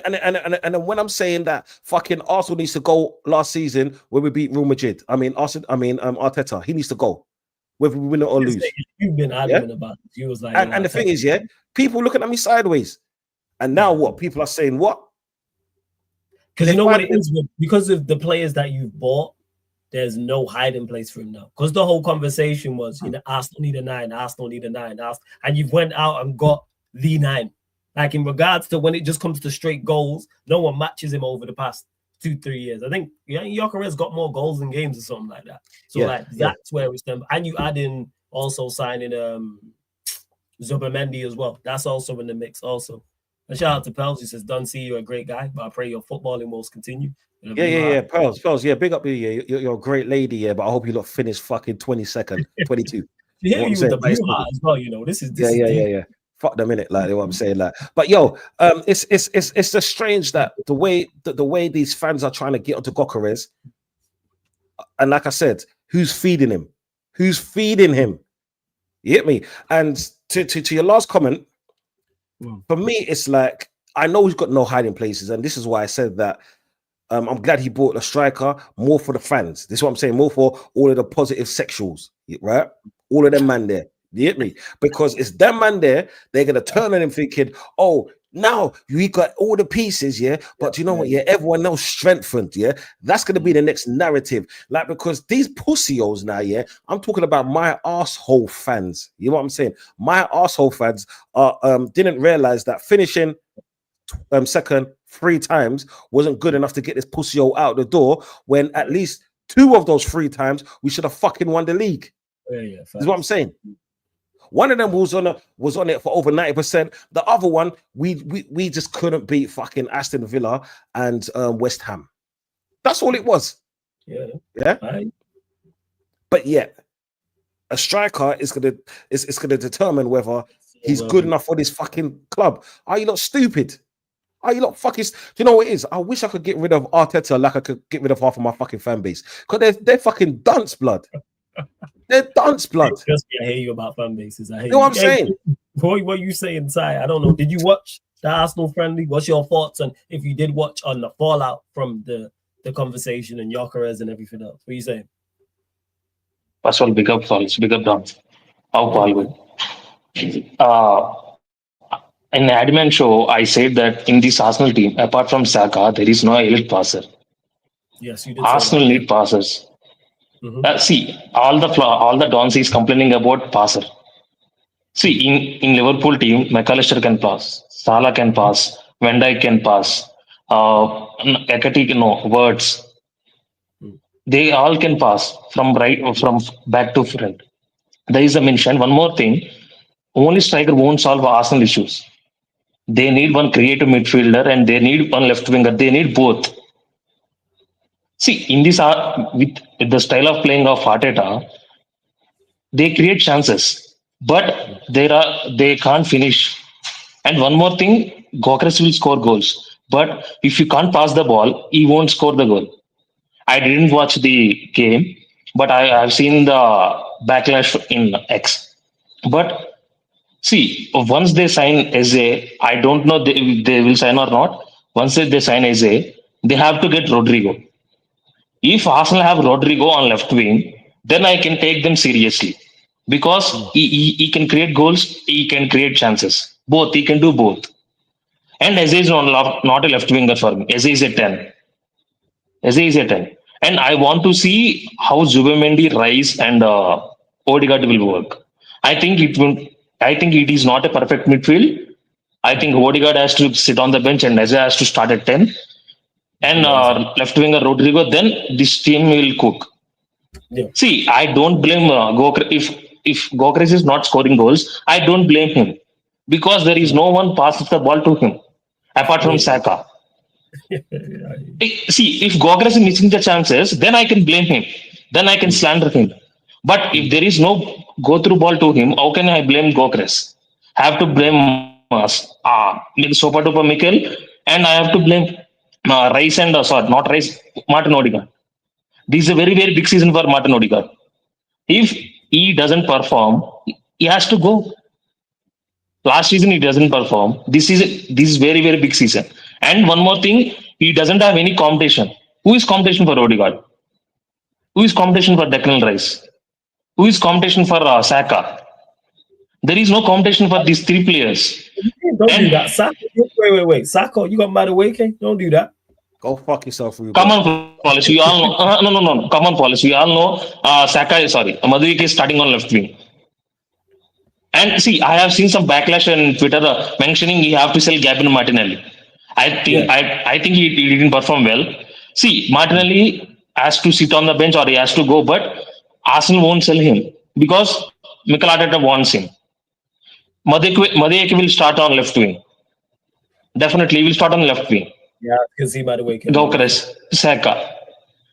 then when I'm saying that fucking Arsenal needs to go last season where we beat Real Madrid, Arteta, he needs to go whether we win it or lose. You've been adamant about it. You was like, and the thing is, yeah, people looking at me sideways, and now what? People are saying what? Because you know what it is, because of the players that you've bought, there's no hiding place for him now. Because the whole conversation was, Arsenal need a 9, Arsenal need a 9, and you've went out and got the 9. Like in regards to when it just comes to straight goals, no one matches him over the past 2-3 years. I think Gyökeres got more goals in games or something like that. So that's where it's done. And you add in also signing Zubimendi as well. That's also in the mix also. And shout out to Pels. He says, "Don't see you're a great guy, but I pray your footballing will continue." Pels. Yeah, big up you. You're a great lady, yeah, but I hope you lot finish fucking 22nd, 22. You hear What I'm you with saying, the but it's blue heart as well. You know, this is deep. yeah. Fuck them in it, like what I'm saying, like. But yo, it's just strange that the way these fans are trying to get onto Gokares, and like I said, who's feeding him? Who's feeding him? You get me? And to your last comment, for me, it's like I know he's got no hiding places, and this is why I said that. I'm glad he bought a striker more for the fans. This is what I'm saying, more for all of the positive sexuals, right? All of them man there. You get me? Because it's them man there, they're gonna turn on him thinking, oh, now we got all the pieces, yeah. But you know what? Yeah, everyone else strengthened, yeah. That's gonna be the next narrative. Like, because these pussios now, yeah, I'm talking about my asshole fans. You know what I'm saying? My asshole fans are didn't realize that finishing second 3 times wasn't good enough to get this pussy out the door, when at least 2 of those 3 times we should have fucking won the league. Is what I'm saying. One of them was on it for over 90%. The other one, we just couldn't beat fucking Aston Villa and West Ham. That's all it was. Yeah. Right. But yet, a striker is gonna determine whether he's good enough for this fucking club. Are you not stupid? Are you not fucking? Do you know what it is? I wish I could get rid of Arteta like I could get rid of half of my fucking fan base, because they're fucking dunce blood. They're dunce blood. Just I hear you about fan bases. I hear you know what I'm saying. What you say inside? I don't know. Did you watch the Arsenal friendly? What's your thoughts on, if you did watch, on the fallout from the conversation and Gyökeres and everything else? What are you saying? First of all, big up Solis, big up Don. How Paul in the Admin show, I said that in this Arsenal team, apart from Saka, there is no elite passer. Yes, you did. Arsenal need passers. See, all the Dons is complaining about passer. See, in Liverpool team, McAllister can pass, Salah can pass, Van Dijk can pass, Ekati, Words. They all can pass from back to front. There is a mention. One more thing. Only striker won't solve Arsenal issues. They need one creative midfielder and they need one left winger. They need both. See, in this with the style of playing of Arteta, they create chances, but they can't finish. And one more thing, Gyökeres will score goals, but if you can't pass the ball, he won't score the goal. I didn't watch the game, but I've seen the backlash in X. But see, once they sign Eze, I don't know if they will sign or not. Once they sign Eze, they have to get Rodrigo. If Arsenal have Rodrigo on left wing, then I can take them seriously, because he can create goals, he can create chances. Both, he can do both. And Eze is not a left winger for me. Eze is a 10. Eze is a 10. And I want to see how Zubimendi, Rice, and Odegaard will work. I think it is not a perfect midfield. I think Odegaard has to sit on the bench and Eze has to start at 10. And left winger Rodrigo, then this team will cook. Yeah. See, I don't blame Gyökeres. If Gyökeres is not scoring goals, I don't blame him, because there is no one passes the ball to him apart from Saka. See, if Gyökeres is missing the chances, then I can blame him. Then I can slander him. But if there is no go-through ball to him, how can I blame Gyökeres? I have to blame Sopa Mikel, and I have to blame Rice and not Rice, Martin Odegaard. This is a very, very big season for Martin Odegaard. If he doesn't perform, he has to go. Last season he doesn't perform. This is very, very big season. And one more thing, he doesn't have any competition. Who is competition for Odegaard? Who is competition for Declan Rice? Who is competition for Saka? There is no competition for these 3 players. Don't do that. Saka, wait. Saka, you got mad away, King? Don't do that. Go fuck yourself, Ruben. Come on, Polish. We all know. No. Come on, Polish. We all know Saka, Madueke is starting on left wing. And see, I have seen some backlash on Twitter mentioning he have to sell Gabin Martinelli. I think he didn't perform well. See, Martinelli has to sit on the bench or he has to go, but Arsenal won't sell him because Mikel Arteta wants him. Madueke will start on left wing. Definitely, he will start on left wing. Yeah, because he by the way. Gyökeres, Saka.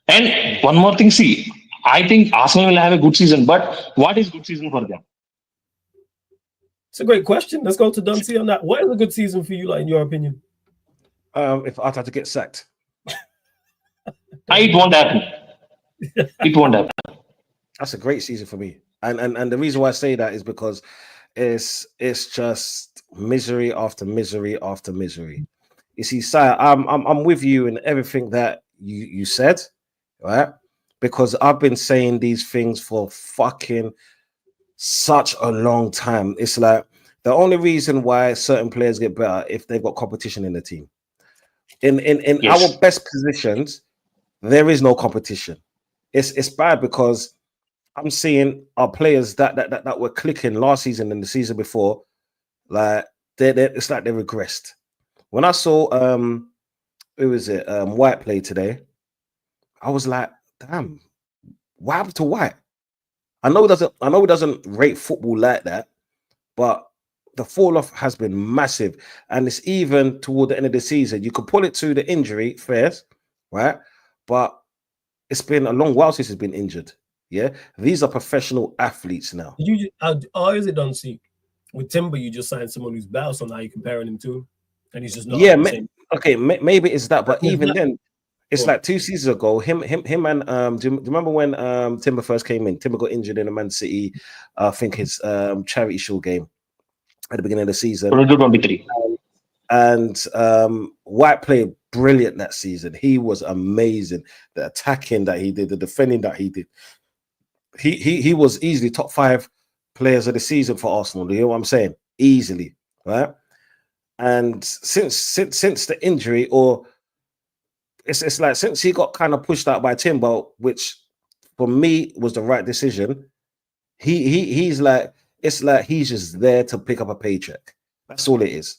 And one more thing, see, I think Arsenal will have a good season. But what is good season for them? It's a great question. Let's go to Dunsey on that. What is a good season for you, like in your opinion? If I'd have to get sacked. It won't happen. It won't happen. That's a great season for me. And the reason why I say that is because it's just misery after misery after misery. You see, Sire, I'm with you in everything that you said, right? Because I've been saying these things for fucking such a long time. It's like the only reason why certain players get better if they've got competition in the team. In Yes. our best positions, there is no competition. It's bad because I'm seeing our players that were clicking last season and the season before, like it's like they regressed. When I saw who is it? White play today, I was like, damn, what happened to White? I know he doesn't rate football like that, but the fall off has been massive, and it's even toward the end of the season. You could pull it to the injury first, right? But it's been a long while since he's been injured. Yeah, these are professional athletes now. Did you? Or is it Dunsey? With Timber, you just signed someone who's better, so now you're comparing him to him, and he's just not. Yeah, maybe it's that, but even then, it's like 2 seasons ago. Him, and do you remember when Timber first came in? Timber got injured in a Man City, I think his charity shield game at the beginning of the season. 2023. And White played brilliant that season. He was amazing. The attacking that he did, the defending that he did. He was easily top 5 players of the season for Arsenal. You know what I'm saying? Easily, right? And since the injury, or it's like since he got kind of pushed out by Timber, which for me was the right decision. He's like, it's like he's just there to pick up a paycheck. That's all it is.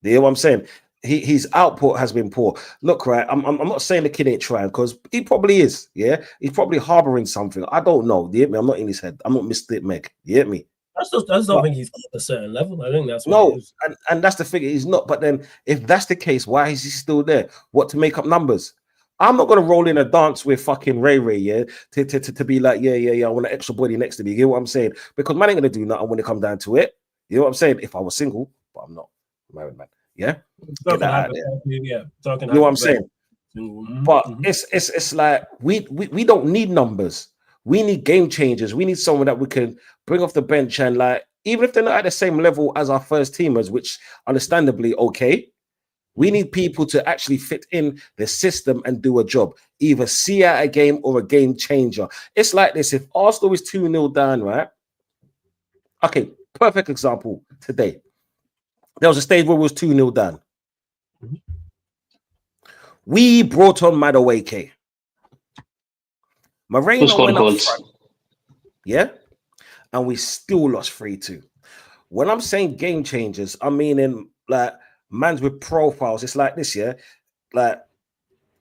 You know what I'm saying? His output has been poor. Look, right, I'm not saying the kid ain't trying, because he probably is. Yeah, he's probably harboring something. I don't know. You get me? I'm not in his head. I'm not Mr. Meg. You get me? I just don't think he's at a certain level. I think that's what no, it is. And that's the thing. He's not. But then, if that's the case, why is he still there? What, to make up numbers? I'm not gonna roll in a dance with fucking Ray, yeah, to be like, yeah, I want an extra body next to me. You get what I'm saying? Because man ain't gonna do nothing when it come down to it. You know what I'm saying? If I was single, but I'm not. I'm married, man. Yeah. Get that out there. Yeah. Talking. You know what I'm saying? But it's like we don't need numbers. We need game changers. We need someone that we can bring off the bench, and like, even if they're not at the same level as our first teamers, which understandably okay, we need people to actually fit in the system and do a job, either see out a game or a game changer. It's like this: if Arsenal is 2-0 down, right? Okay, perfect example today. There was a stage where we was 2-0 down. We brought on Madueke. Moreno went up front. Yeah? And we still lost 3-2. When I'm saying game changers, I mean in like mans with profiles. It's like this, yeah? Like,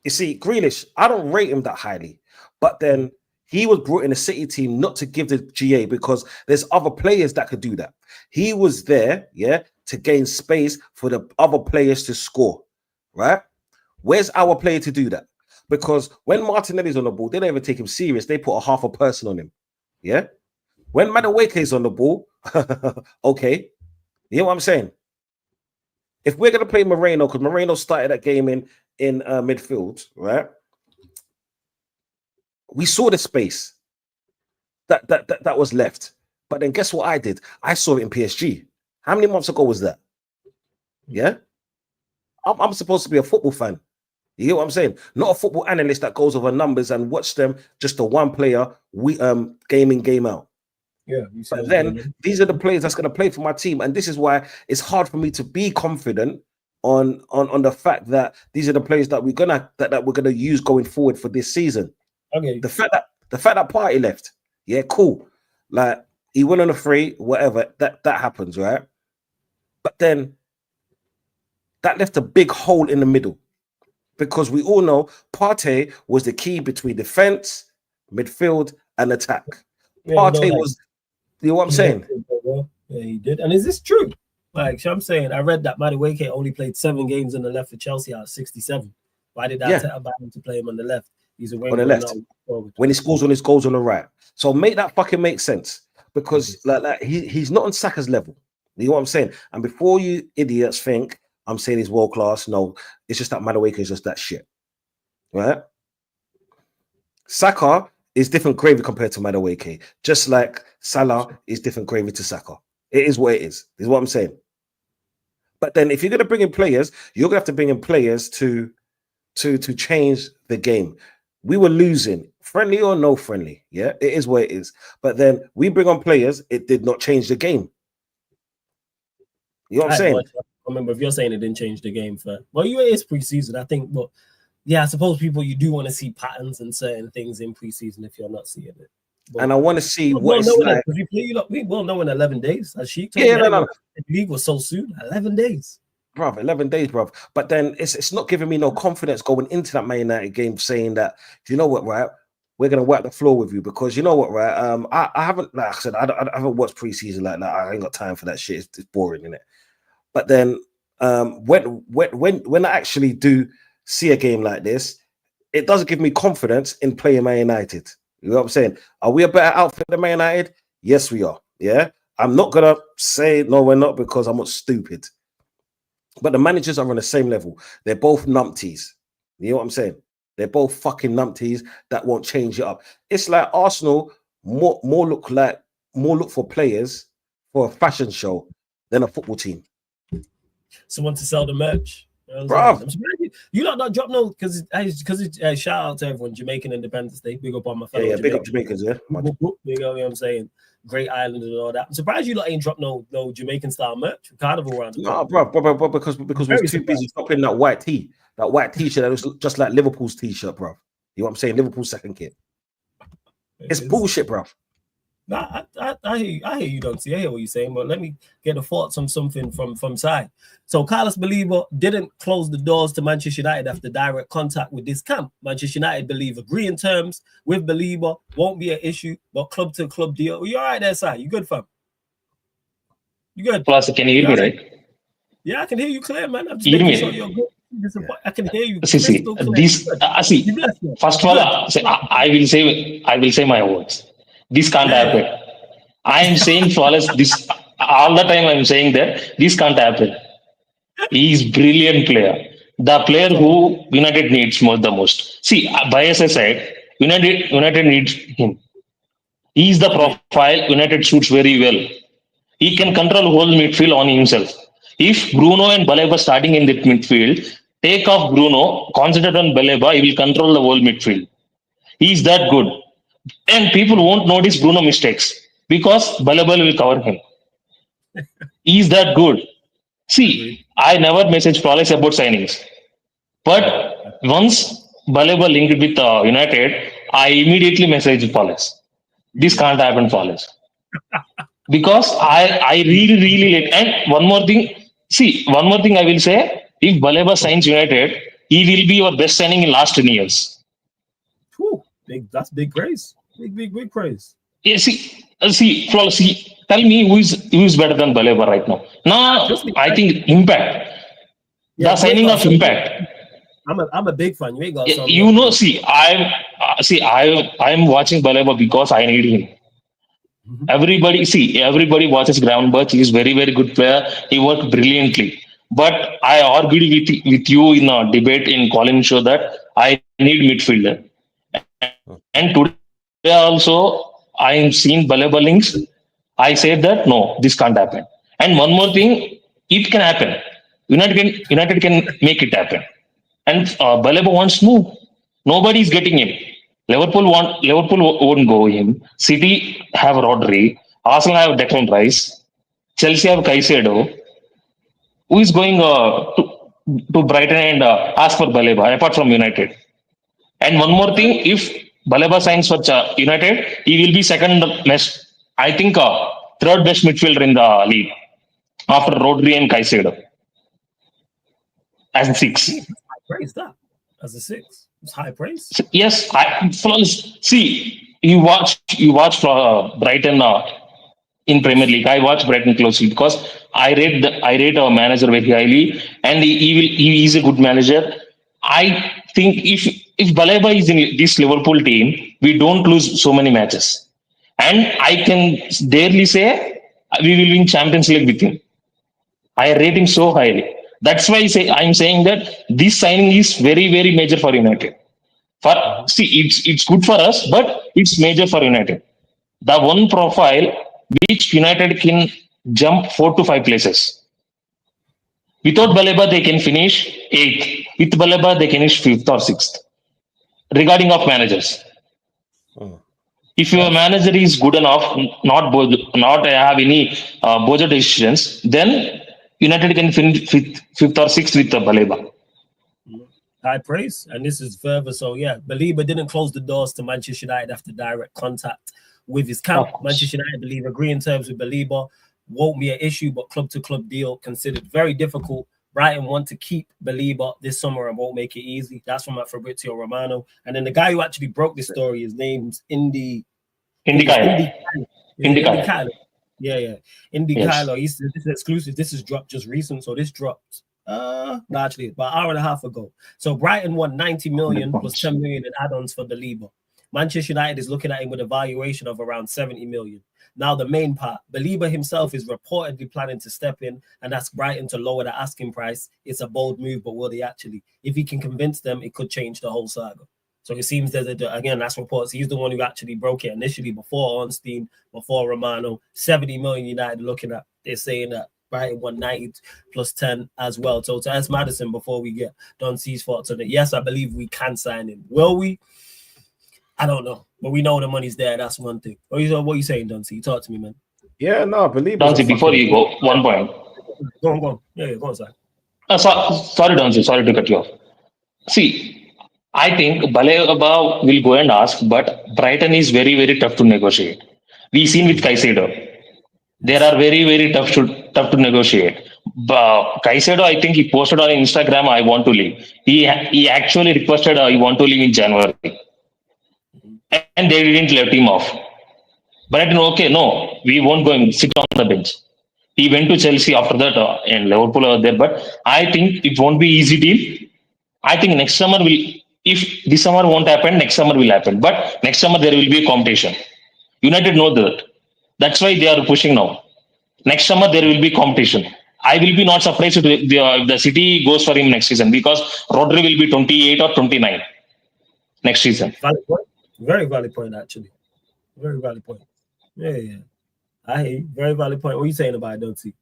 you see, Grealish, I don't rate him that highly. But then he was brought in the City team not to give the GA, because there's other players that could do that. He was there, yeah, to gain space for the other players to score, right? Where's our player to do that? Because when Martinelli's on the ball, they don't even take him serious. They put a half a person on him, yeah? When Madueke is on the ball, okay, you know what I'm saying? If we're going to play Moreno, because Moreno started that game in midfield, right? We saw the space that was left. But then guess what I did? I saw it in PSG. How many months ago was that? Yeah? I'm supposed to be a football fan. You hear what I'm saying? Not a football analyst that goes over numbers and watch them just a one player game in, game out. Yeah. But then these are the players that's going to play for my team. And this is why it's hard for me to be confident on the fact that these are the players that we're gonna use going forward for this season. Okay. The fact that Party left, yeah, cool. Like, he went on a free, whatever, that happens, right? But then that left a big hole in the middle, because we all know Partey was the key between defense, midfield, and attack. Yeah, Partey was, you know what I'm saying? Yeah, he did. And is this true? Like, I'm saying, I read that Madueke only played 7 games on the left for Chelsea out of 67. Why did that tell about him to play him on the left? He's a on winger the left. When he scores on his goals on the right. So make that fucking make sense. Because like he's not on Saka's level. You know what I'm saying? And before you idiots think I'm saying he's world class, no, it's just that Madueke is just that shit. Right? Saka is different gravy compared to Madueke. Just like Salah is different gravy to Saka. It is what it is. Is what I'm saying. But then if you're gonna bring in players, you're gonna have to bring in players to change the game. We were losing, friendly or no friendly. Yeah, it is what it is. But then we bring on players, it did not change the game. You know what I'm saying? I remember if you're saying it didn't change the game it is preseason, I think, but yeah, I suppose you do want to see patterns and certain things in preseason if you're not seeing it. But and I want to see what it's like. We will know in 11 days. As she told no. The league was so soon. 11 days. Bruv, 11 days, bruv. But then it's not giving me no confidence going into that Man United game saying that, you know what, right? We're going to wipe the floor with you because you know what, right? I haven't, like I said, I haven't watched preseason like that. I ain't got time for that shit. It's boring, innit? But then when I actually do see a game like this, it does give me confidence in playing Man United. You know what I'm saying? Are we a better outfit than Man United? Yes, we are. Yeah. I'm not going to say no, we're not because I'm not stupid. But the managers are on the same level. They're both numpties. You know what I'm saying? They're both fucking numpties that won't change it up. It's like Arsenal more look for players for a fashion show than a football team. Someone to sell the merch. Bro, you not drop no because shout out to everyone. Jamaican Independence Day. Big up on my fellow. Yeah, big up Jamaicans, yeah. Big up, you know what I'm saying? Great Island and all that. I'm surprised you lot ain't dropped no Jamaican style merch. Carnival round. No, bro, because we're too busy stopping that white tee. That white t-shirt that looks just like Liverpool's t-shirt, bro. You know what I'm saying? Liverpool's second kit. It's bullshit, bro. Nah, I hear you, don't see. I hear what you're saying, but let me get the thoughts on something from side. So Carlos Baleba didn't close the doors to Manchester United after direct contact with this camp. Manchester United believe agreeing terms with Baleba won't be an issue, but club to club deal. You all right there, Si? You good, fam? You good? Plus, can you hear me, right? Yeah, I can hear you clear, man. I'm just making sure you're good. I can hear you. See, first of all, I will say my words. This can't happen. I am saying flawless. This all the time. I'm saying that this can't happen. He is brilliant player. The player who United needs the most. See, bias aside, United needs him. He is the profile United suits very well. He can control whole midfield on himself. If Bruno and Baleba starting in that midfield, take off Bruno, concentrate on Baleba, he will control the whole midfield. He is that good. And people won't notice Bruno mistakes because Baleba will cover him. He is that good. See, I never message Flawless about signings. But once Baleba linked with United, I immediately messaged Flawless. This can't happen, Flawless. Because I really like. And one more thing I will say, if Baleba signs United, he will be your best signing in last 10 years. That's big praise. Big praise. Yeah, Flawless, tell me who is better than Baleba right now. Now, I think Impact. Yeah, the signing of Impact. I'm a big fan. You ain't got some. You know, I'm watching Baleba because I need him. Everybody watches Gravenberch. He is very, very good player. He worked brilliantly. But I argued with you in a debate in Colin show that I need midfielder. And today also, I am seeing Baleba links. I said that no, this can't happen. And one more thing, it can happen. United can make it happen. And Baleba wants to move. Nobody is getting him. Liverpool won't go him. City have Rodri. Arsenal have Declan Rice. Chelsea have Caicedo. Who is going to Brighton and ask for Baleba apart from United? And one more thing, if Baleba signs for United, he will be second best. I think third best midfielder in the league after Rodri and Caicedo. As a 6. High praise that. As a 6. It's high praise. Yes, you watch Brighton in Premier League. I watch Brighton closely because I rate our manager very highly, and he is a good manager. I think if if Baleba is in this Liverpool team, we don't lose so many matches. And I can barely say we will win Champions League with him. I rate him so highly. That's why I'm saying that this signing is very, very major for United. It's good for us, but it's major for United. The one profile which United can jump 4 to 5 places. Without Baleba, they can finish 8th. With Baleba, they can finish 5th or 6th. Regarding of managers, if your manager is good enough, not have any budget decisions, then United can finish 5th or 6th with the Baleba. High praise, and this is further. So yeah, Baleba didn't close the doors to Manchester United after direct contact with his camp. Manchester United believe agreeing terms with Baleba won't be an issue, but club-to-club deal considered very difficult. Brighton want to keep Baleba this summer and won't make it easy. That's from Fabrizio Romano. And then the guy who actually broke this story, his name's Indy Kylo. Yeah. Indy Kylo. This is exclusive. This is dropped just recent. So this dropped actually about an hour and a half ago. So Brighton won 90 million plus 10 million in add-ons for Baleba. Manchester United is looking at him with a valuation of around 70 million. Now, the main part, Baleba himself is reportedly planning to step in and ask Brighton to lower the asking price. It's a bold move, but will they actually? If he can convince them, it could change the whole saga. So it seems that, again, that's reports. He's the one who actually broke it initially before Ornstein, before Romano. 70 million United looking at. They're saying that Brighton won 90 plus 10 as well. So to ask Madison, before we get Don C's thoughts on it, yes, I believe we can sign him. Will we? I don't know, but we know the money's there. That's one thing. What are you saying, Don C? Talk to me, man. Yeah, no, I believe. Don C, before you go, one point. Go on. Yeah, go on, sir. Sorry, Don C. Sorry to cut you off. See, I think Baleba will go and ask, but Brighton is very, very tough to negotiate. We've seen with Caicedo. They are very, very tough to negotiate. But Caicedo, I think he posted on Instagram, I want to leave. He actually requested, I want to leave in January. And they didn't let him off. Brighton, okay, no, we won't go and sit on the bench. He went to Chelsea after that and Liverpool over there. But I think it won't be easy deal. I think next summer if this summer won't happen, next summer will happen. But next summer there will be a competition. United know that. That's why they are pushing now. Next summer there will be competition. I will be not surprised if the City goes for him next season because Rodri will be 28 or 29 next season. Valid point. Very valid point, actually. Very valid point. Yeah. I hear you. Very valid point. What are you saying about it, don't you?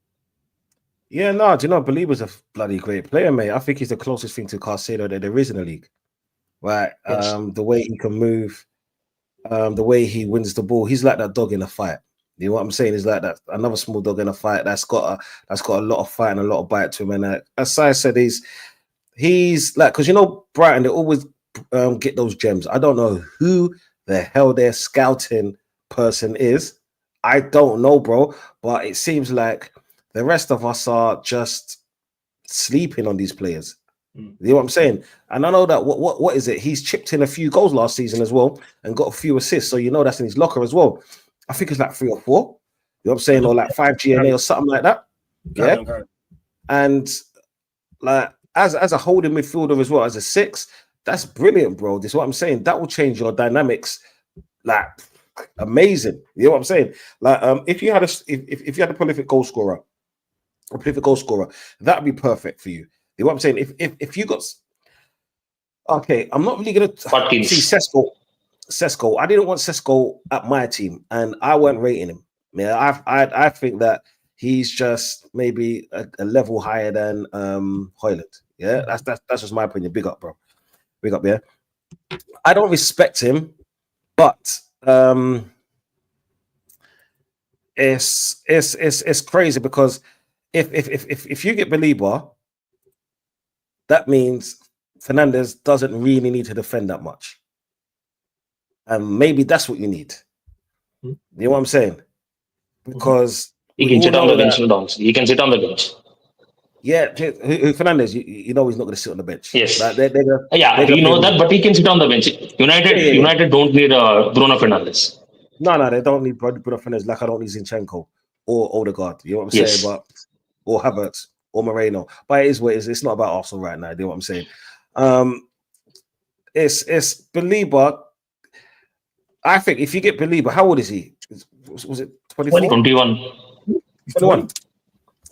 Yeah, no, do you know, Baleba's a bloody great player, mate. I think he's the closest thing to Caicedo that there is in the league. Right? Yes. The way he can move, the way he wins the ball, he's like that dog in a fight. You know what I'm saying? He's like that another small dog in a fight that's got a lot of fight and a lot of bite to him. And as I said, he's like, because you know, Brighton, they always get those gems. I don't know who the hell their scouting person is. I don't know, bro. But it seems like the rest of us are just sleeping on these players. You know what I'm saying? And I know that what is it? He's chipped in a few goals last season as well and got a few assists. So you know that's in his locker as well. I think it's like 3 or 4. You know what I'm saying? Or like 5 GNA or something like that. Yeah. And like as a holding midfielder as well, as a 6, that's brilliant, bro. This is what I'm saying. That will change your dynamics. Like amazing. You know what I'm saying? Like if you had a prolific goal scorer, that would be perfect for you. You know what I'm saying? If you got okay, I'm not really gonna see Sesko. I didn't want Sesko at my team, and I weren't rating him. Yeah, I think that he's just maybe a level higher than Højlund. Yeah, that's just my opinion. Big up, bro. Big up, yeah. I don't respect him, but it's crazy because if you get Baleba, that means Fernandes doesn't really need to defend that much. And maybe that's what you need. You know what I'm saying? Because he can sit on the bench. He can sit on the bench. Yeah, Fernandes, you know he's not going to sit on the bench. Yes. Like we know that, but he can sit on the bench. United don't need Bruno Fernandes. No, they don't need Bruno Fernandes like I don't need Zinchenko or Odegaard. You know what I'm saying? But or Havertz or Moreno. But it is what it is. It's not about Arsenal right now. You know what I'm saying? it's Baleba. I think if you get Baleba, how old is he? Was it 24? 21. 21.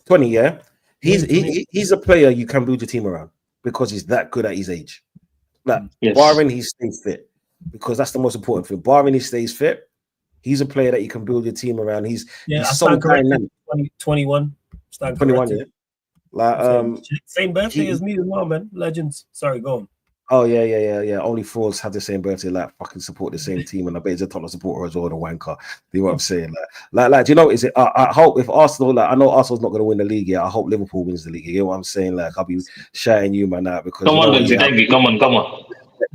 20, yeah. He's a player you can build your team around because he's that good at his age. Like, barring he stays fit, because that's the most important thing. Barring he stays fit, he's a player that you can build your team around. He's so dynamic. 21. 21, yeah. Like same birthday as me as well, man. Legends. Sorry, go on. Oh yeah. Only frauds have the same birthday, like fucking support the same team, and I bet he's a Tottenham supporter as well, the wanker. You know what I'm saying? Like, do you know? Is it? I hope if Arsenal, like, I know Arsenal's not going to win the league. Yeah, I hope Liverpool wins the league. You know what I'm saying? Like, I'll be shouting you, man, out because come on.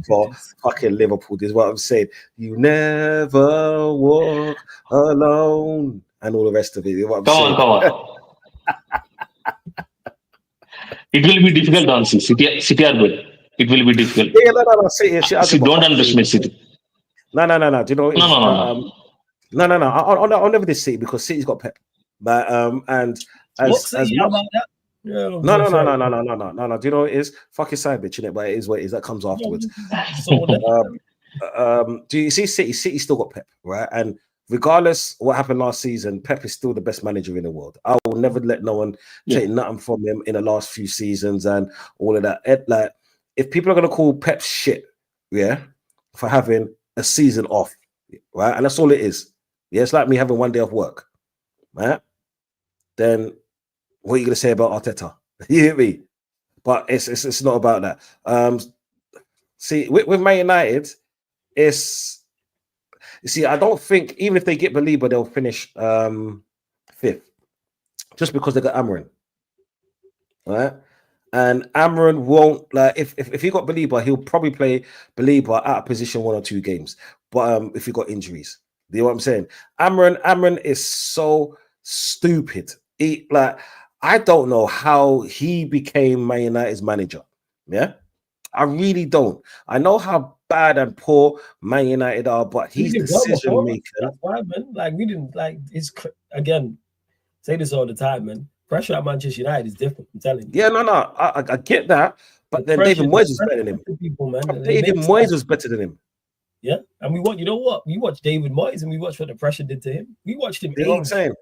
For fucking Liverpool, this is what I'm saying. You never walk alone, and all the rest of it. You know what I'm saying? Come on. It will be difficult on City are good. It will be difficult. Yeah, no. City, don't underestimate City. No. Do you know? No. I'll never this City because City's got Pep. But and as about that? Yeah, no. Do you know what it is? Fuck your side bitch, innit? But it is what it is. That comes afterwards. Do you see City? City still got Pep, right? And regardless what happened last season, Pep is still the best manager in the world. I will never let no one take nothing from him in the last few seasons and all of that. Like, if people are gonna call Pep shit, for having a season off, right, and that's all it is. Yeah, it's like me having one day off work, right? Then what are you gonna say about Arteta? You hear me? But it's not about that. See, with Man United, I don't think even if they get Baleba, they'll finish 5th, just because they got Amorim, right? And Amorim won't, like, if he got Baleba, he'll probably play Baleba out of position 1 or 2 games. But if he got injuries, you know what I'm saying? Amorim is so stupid. I don't know how he became Man United's manager. Yeah, I really don't. I know how bad and poor Man United are, but he's decision maker. That's why, man. Like, we didn't like. It's again. Say this all the time, man. Pressure at Manchester United is different. I'm telling you. Yeah, no. I get that, but then David Moyes was better than him. People, man. David Moyes was better than him. Yeah, and you know what? We watched David Moyes and we watched what the pressure did to him. We watched him. You know what I'm saying?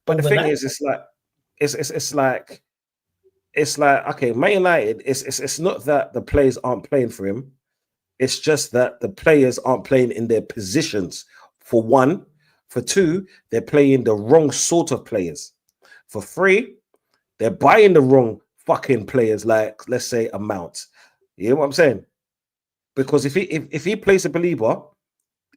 But the thing is, it's like okay, Man United. It's not that the players aren't playing for him. It's just that the players aren't playing in their positions. For one, for two, they're playing the wrong sort of players. For three, they're buying the wrong fucking players. Like, let's say, a Mount. You know what I'm saying? Because if he plays a Baleba,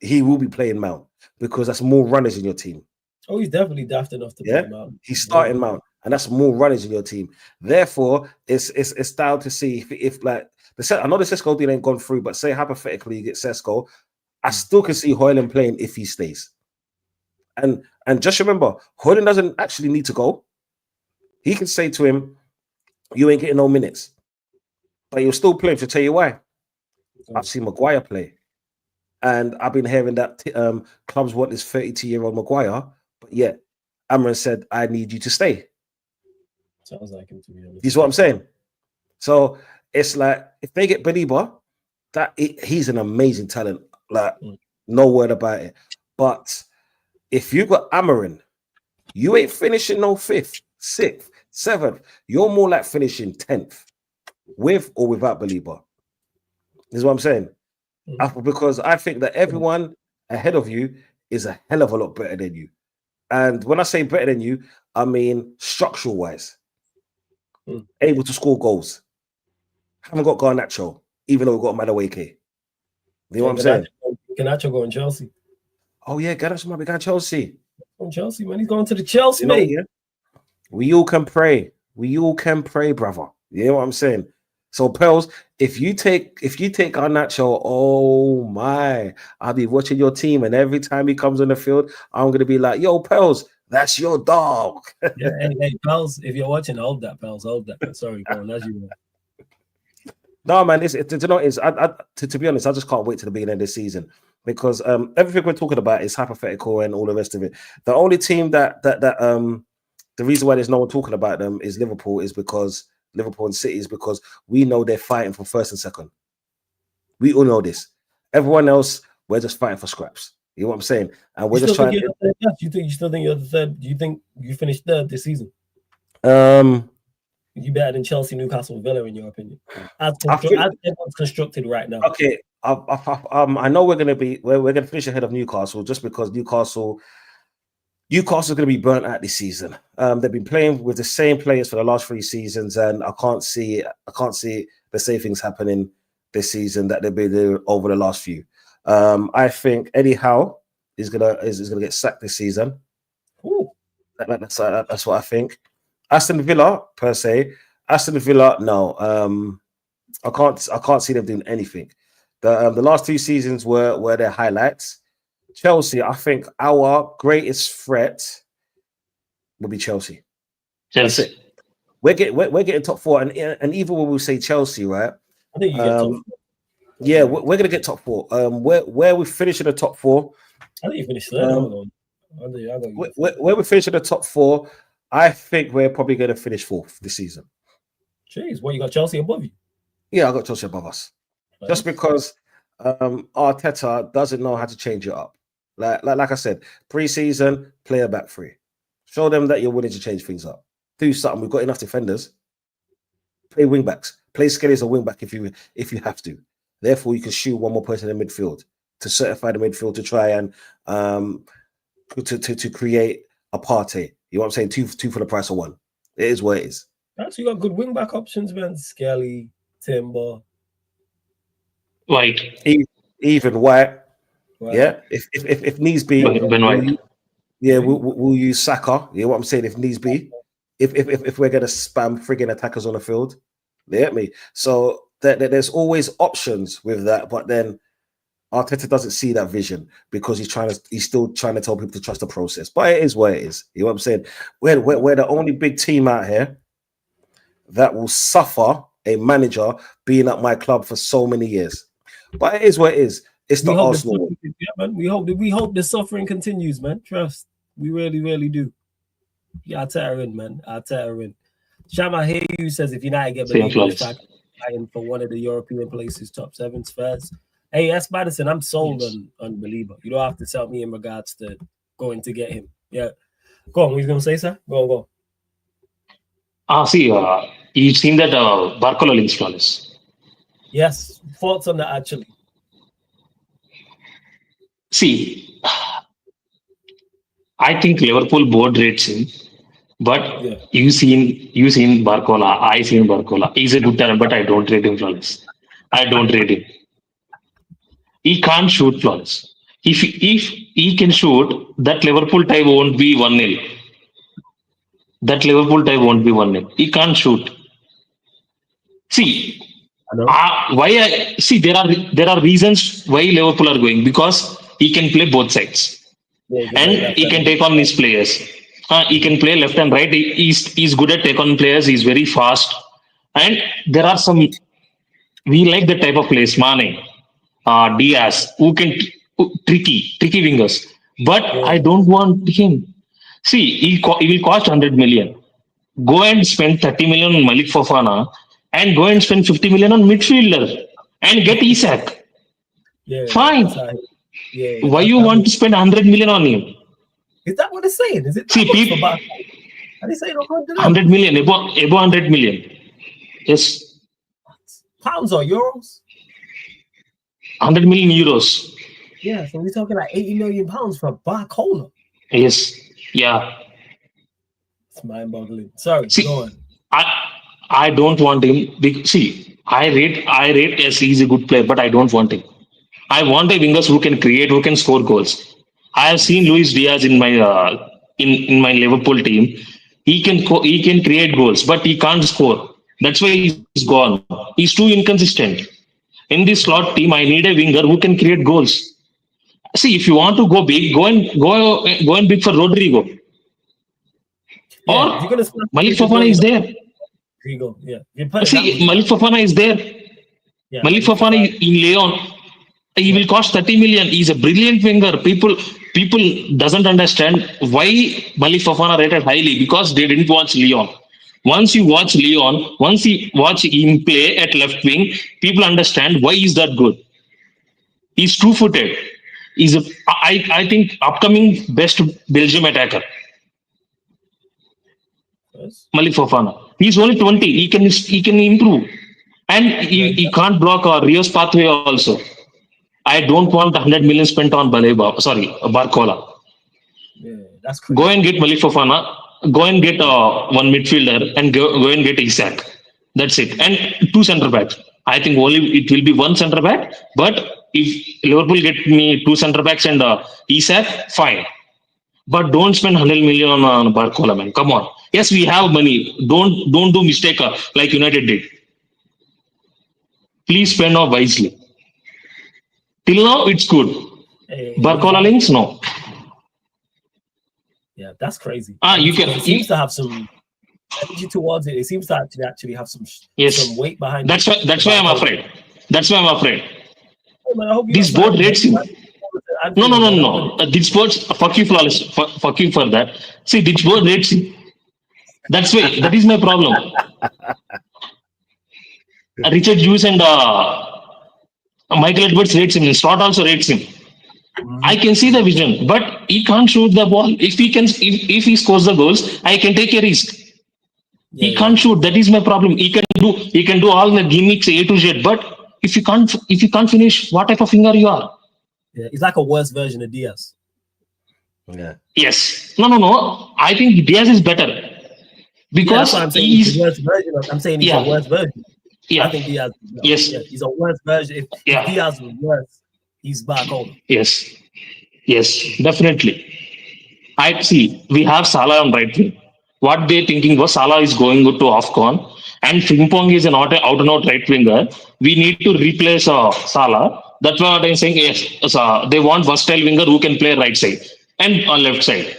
he will be playing Mount because that's more runners in your team. Oh, he's definitely daft enough to play Mount. He's starting Mount, and that's more runners in your team. Therefore, it's down to see if like I know the Sesko deal ain't gone through, but say hypothetically you get Sesko, I still can see Højlund playing if he stays. And just remember, Højlund doesn't actually need to go. He can say to him, "You ain't getting no minutes," but you'll still play. To tell you why, I've seen Maguire play, and I've been hearing that clubs want this 32-year-old Maguire. But yet, Amorim said, "I need you to stay." Sounds like him, to be honest. You see what I'm saying? So it's like if they get Baleba, he's an amazing talent. Like, no word about it. But if you got Amorim, you ain't finishing no 5th, 6th, 7th. You're more like finishing 10th, with or without Baleba. This is what I'm saying. Because I think that everyone ahead of you is a hell of a lot better than you. And when I say better than you, I mean structural wise. Able to score goals. Haven't got Garnacho, even though we've got Madueke. You know what I'm saying? Garnacho going Chelsea. Oh yeah, Garnacho might be going Chelsea. Going Chelsea, man. He's going to the Chelsea, mate. Yeah. We all can pray. We all can pray, brother. You know what I'm saying? So, Pels, if you take Garnacho, oh my, I'll be watching your team, and every time he comes on the field, I'm gonna be like, "Yo, Pels, that's your dog." Yeah, hey, Pels, if you're watching, hold that, Pels, hold that. Sorry, go on, as you were. No, man, to be honest, I just can't wait to the beginning of this season because everything we're talking about is hypothetical and all the rest of it. The only team that the reason why there's no one talking about them is Liverpool and City is because we know they're fighting for 1st and 2nd. We all know this. Everyone else, we're just fighting for scraps. You know what I'm saying? And we're just trying. You still think you're the third? Do you think you finished third this season? You better than Chelsea, Newcastle, Villa, in your opinion, as everyone's constructed right now. Okay, I know we're gonna finish ahead of Newcastle just because Newcastle's going to be burnt out this season. They've been playing with the same players for the last 3 seasons, and I can't see the same things happening this season that they've been doing over the last few. I think Eddie Howe is gonna get sacked this season. Ooh. That's what I think. Aston Villa per se. No. I can't see them doing anything. The last 2 seasons were their highlights. Chelsea, I think our greatest threat will be Chelsea. That's it. We're getting top 4, and even when we say Chelsea, right? I think you get top 4. Yeah, we're gonna get top 4. Where we finish in the top 4. I think you finished third. Where we finish in the top 4, I think we're probably gonna finish 4th this season. Jeez, what, you got Chelsea above you? Yeah, I got Chelsea above us. Just because Arteta doesn't know how to change it up. Like I said, preseason, play a back 3. Show them that you're willing to change things up. Do something. We've got enough defenders. Play wing backs. Play Skelly as a wing back if you have to. Therefore, you can shoot one more person in midfield to certify the midfield to try and to create a party. You know what I'm saying? Two for the price of one. It is what it is. Actually, you got good wing back options, man. Skelly, Timber, White, even White. Yeah, if needs be, we'll use Saka. You know what I'm saying? If needs be, if we're gonna spam frigging attackers on the field, you get me? So there's always options with that, but then Arteta doesn't see that vision because he's still trying to tell people to trust the process. But it is what it is. You know what I'm saying? We're the only big team out here that will suffer a manager being at my club for so many years. But it is what it is. It's the Arsenal. Man. We hope the suffering continues, man. Trust. We really, really do. Yeah, Arteta in, man. Arteta in. Shama here you says if United get Baleba fighting for one of the European places, top 7s first. Hey, S. Madison, I'm sold on Baleba. You don't have to tell me in regards to going to get him. Yeah. Go on, what you gonna say, sir? Go. You've seen that Barcola links flawless. Yes. Thoughts on that actually. See, I think Liverpool board rates him, but you seen Barcola. I seen Barcola. He's a good talent, but I don't rate him flawless. I don't rate him. He can't shoot flawless. If he can shoot, that Liverpool tie won't be 1-0. That Liverpool tie won't be 1-0. He can't shoot. See, there are reasons why Liverpool are going, because he can play both sides, and he can take on his players. He can play left and right. He's good at take on players. He's very fast, and there are some. We like the type of players, Mane, Diaz, who can tricky wingers. But I don't want him. See, he will cost 100 million. Go and spend 30 million on Malik Fofana, and go and spend 50 million on midfielder, and get Isak. Yeah, fine. Why you want to spend 100 million on him? Is that what it's saying? Is it? See, people. Are they saying 100 million, above 100 million. Yes. Pounds or euros? 100 million euros. Yeah, so we're talking like 80 million pounds for Barcola. Yes. Yeah. It's mind-boggling. Sorry, go on. I don't want him. See, I rate as he's a good player, but I don't want him. I want a wingers who can create, who can score goals. I have seen Luis Diaz in my in my Liverpool team. He can create goals, but he can't score. That's why he's gone. He's too inconsistent. In this slot team, I need a winger who can create goals. See, if you want to go big, go and big for Rodrigo. Or Malik Fofana is there. Rodrigo, yeah. See, Malik Fofana is there. Yeah, Malik Fofana in Lyon. He will cost 30 million. He's a brilliant winger. People doesn't understand why Malik Fofana rated highly, because they didn't watch Lyon. Once you watch Lyon, once you watch him play at left wing, people understand why he's that good. He's two-footed. I think upcoming best Belgium attacker. Yes. Malik Fofana. He's only 20. He can improve. And he can't block Rio's pathway also. I don't want 100 million spent on Baleba. Sorry, Barcola. Yeah, that's crazy. Go and get Malik Fofana. Go and get one midfielder and go and get Isak. That's it. And two centre backs. I think only it will be one centre back. But if Liverpool get me two centre backs and Isak, fine. But don't spend 100 million on Barcola, man. Come on. Yes, we have money. Don't do mistake like United did. Please spend now wisely. Till now, it's good. Barcola links, no. Yeah, that's crazy. You can. It seems to have some energy towards it. It seems to actually have some weight behind it. That's why I'm afraid. Hey, man, this board rates him. No. This board, fuck you, flawless. Fuck you for that. See, this board rates him. That is my problem. Richard Hughes and Michael Edwards rates him. Stott also rates him. I can see the vision, but he can't shoot the ball. If he scores the goals, I can take a risk. He can't shoot. That is my problem. He can do all the gimmicks A to Z, but if you can't finish, what type of finger you are? Yeah, he's like a worse version of Diaz. Yeah. Yes. No. I think Diaz is better because I'm saying he's a worse version. I'm saying he's a worse version. Yeah. I think Diaz. Yes. Yeah, he's a worse version. If Diaz was worse, he's back home. Yes, definitely. I see. We have Salah on right wing. What they thinking was Salah is going to AFCON and Frimpong is an out and out right winger. We need to replace Salah. That's what I'm saying. Yes, they want versatile winger who can play right side and on left side.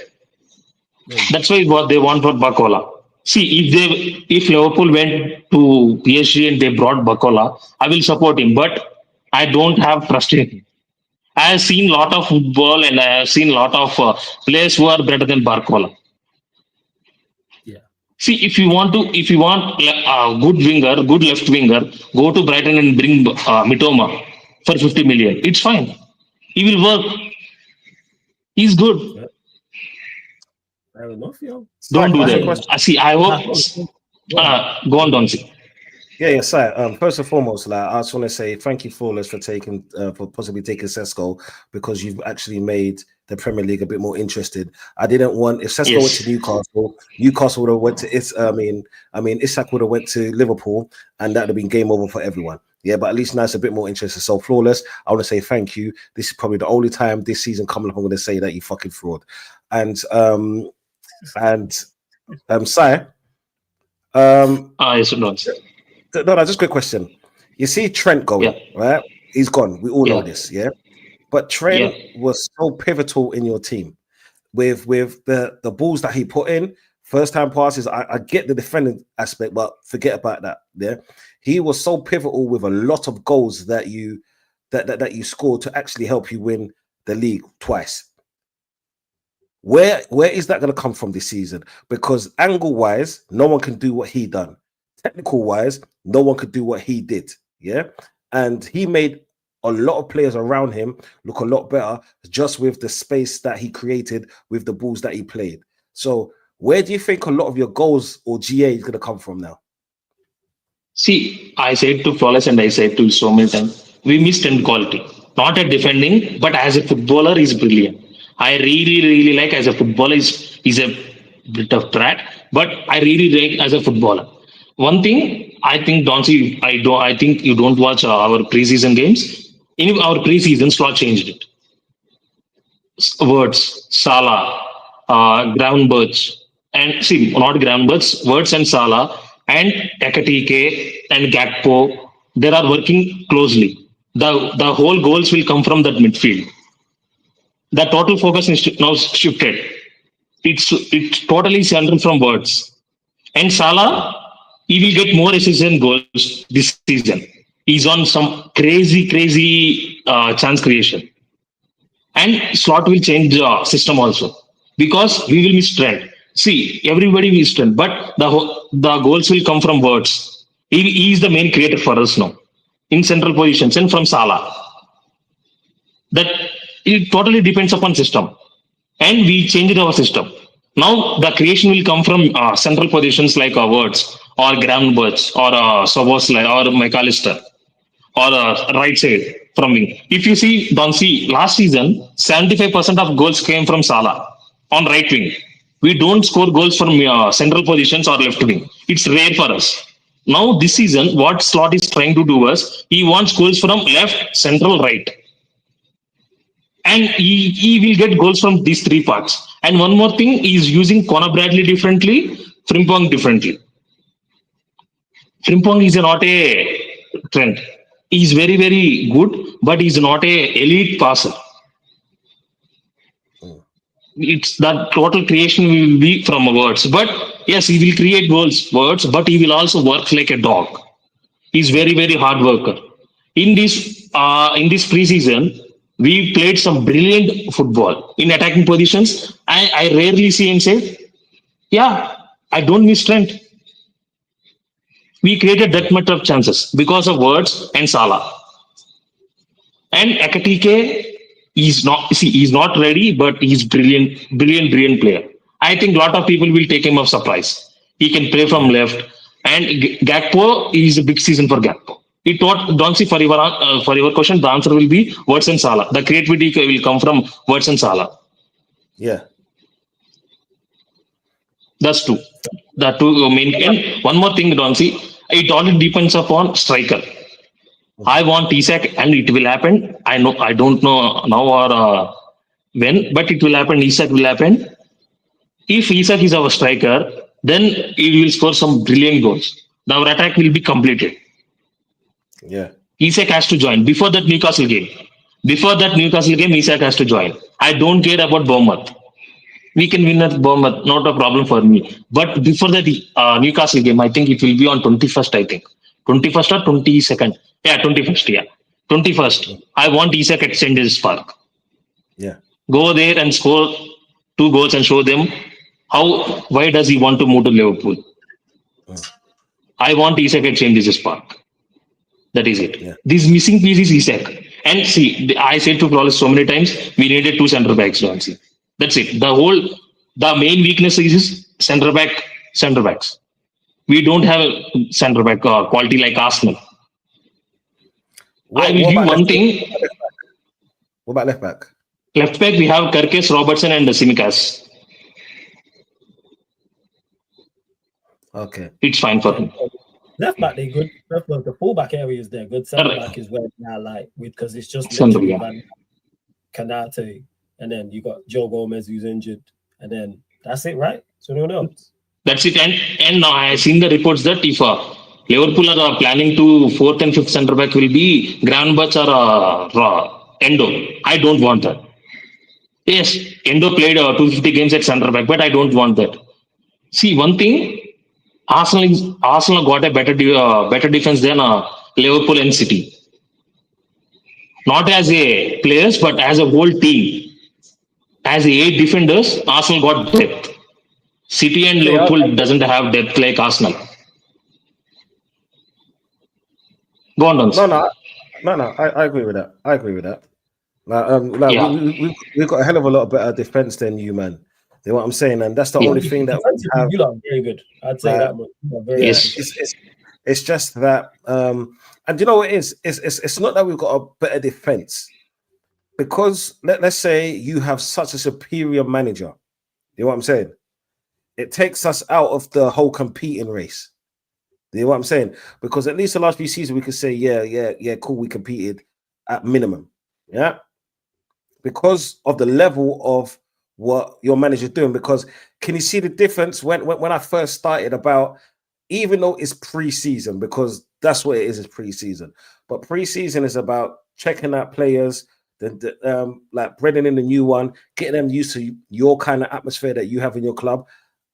That's why what they want for Barcola. See, if Liverpool went to PSG and they brought Barcola, I will support him. But I don't have trust in him. I have seen a lot of football and I have seen a lot of players who are better than Barcola. Yeah. See, if you want a good winger, good left winger, go to Brighton and bring Mitoma for 50 million. It's fine. He will work. He's good. Yeah. Fair enough, yo. Don't do that. See, I hope. Go on, Donzi. Yeah, sir. First and foremost, I just want to say thank you, Flawless, for possibly taking Sesko, because you've actually made the Premier League a bit more interested. I didn't want if Sesko went to Newcastle would have went to Isak would have went to Liverpool, and that would have been game over for everyone. Yeah, but at least now it's a bit more interested. So, Flawless, I want to say thank you. This is probably the only time this season coming up I'm going to say that you fucking fraud. And Sai, No, just a quick question. You see Trent going, right? He's gone. We all know this, yeah? But Trent was so pivotal in your team with the balls that he put in, first-time passes. I get the defending aspect, but forget about that, yeah? He was so pivotal with a lot of goals that you scored to actually help you win the league twice. Where is that going to come from this season? Because angle-wise, no one can do what he done. Technical-wise, no one could do what he did, yeah? And he made a lot of players around him look a lot better just with the space that he created with the balls that he played. So where do you think a lot of your goals or GA is going to come from now? See, I said to Flawless and I said to so many times, we missed end quality. Not at defending, but as a footballer, he's brilliant. I really like as a footballer, he's a bit of brat, but I really like as a footballer. One thing, I think, Donzi, I think you don't watch our preseason games. In our preseason, Slot changed it. Words, Salah, Gravenberch, and see, not Gravenberch, Words and Salah, and Ekatike and Gakpo, they are working closely. The whole goals will come from that midfield. The total focus is now shifted. It's totally centered from Words. And Salah, he will get more assists and goals this season. He's on some crazy chance creation. And Slot will change the system also. Because we will miss Trent. See, everybody will miss Trent. But the goals will come from Words. He is the main creator for us now. In central positions and from Salah. That it totally depends upon system, and we changed our system. Now the creation will come from central positions like Words or Gravenberch or Soboslai or McAllister or right side from wing. If you see Donsi last season, 75% of goals came from Salah on right wing. We don't score goals from central positions or left wing. It's rare for us. Now this season, what Slot is trying to do is he wants goals from left, central, right, and he will get goals from these three parts. And one more thing, he's using Conor Bradley differently, Frimpong differently. Frimpong is not a trend. He's very, very good, but he's not a elite passer. It's that total creation will be from Words. But yes, he will create Words, but he will also work like a dog. He's very, very hard worker. In this preseason, we played some brilliant football in attacking positions. I rarely see him say, "Yeah, I don't miss Trent." We created that much of chances because of Words and Salah. And Ekatike he's not ready, but he's brilliant player. I think a lot of people will take him of surprise. He can play from left. And Gakpo is a big season for Gakpo. It what don't see for your question, the answer will be Words and Salah. The creativity will come from Words and Salah. Yeah. That's two. The two main. And one more thing, Donsi, it all depends upon striker. I want Isak, and it will happen. I don't know now or when, but it will happen. Isak will happen. If Isak is our striker, then he will score some brilliant goals. Our attack will be completed. Yeah. Isak has to join before that Newcastle game. Isak has to join. I don't care about Bournemouth. We can win at Bournemouth, not a problem for me. But before that Newcastle game, I think it will be on 21st, I think. 21st or 22nd. Yeah, 21st, yeah. 21st. I want Isak at St. James Park. Yeah. Go there and score 2 goals and show them why does he want to move to Liverpool. I want Isak at St. James Park. That is it. Yeah. This missing piece is Isak. And see, I said to Flawless so many times, we needed 2 centre backs, don't see. That's it. The main weakness is centre backs. We don't have a centre back quality like Arsenal. I will give one thing. What about left back? Left back, we have Kerkes, Robertson, and Tsimikas. Okay. It's fine for him. Left back, they're good. Left back, the fullback area is there. Good centre back is where I like because it's just literally Kanate, and then you got Joe Gomez who's injured, and then that's it, right? So no one else. That's it. And now I have seen the reports that if Liverpool are planning to 4th and 5th centre back will be Gravenberch or Endo. I don't want that. Yes, Endo played 250 games at centre back, but I don't want that. See, one thing, Arsenal got a better defense than Liverpool and City. Not as a players, but as a whole team. As 8 defenders, Arsenal got depth. City and Liverpool doesn't have depth like Arsenal. Go on, Dons. No. I agree with that. We've got a hell of a lot better defense than you, man. You know what I'm saying? And that's the only thing that we have. You are very good. I'd say that much. Yes. It's just that, and you know what it is? It's not that we've got a better defense, because let's say you have such a superior manager. You know what I'm saying? It takes us out of the whole competing race. You know what I'm saying? Because at least the last few seasons we could say, yeah, cool, we competed at minimum. Yeah. Because of the level of what your manager's doing. Because can you see the difference when I first started about, even though it's pre-season, because that's what it is pre-season. But pre-season is about checking out players, like bringing in the new one, getting them used to your kind of atmosphere that you have in your club,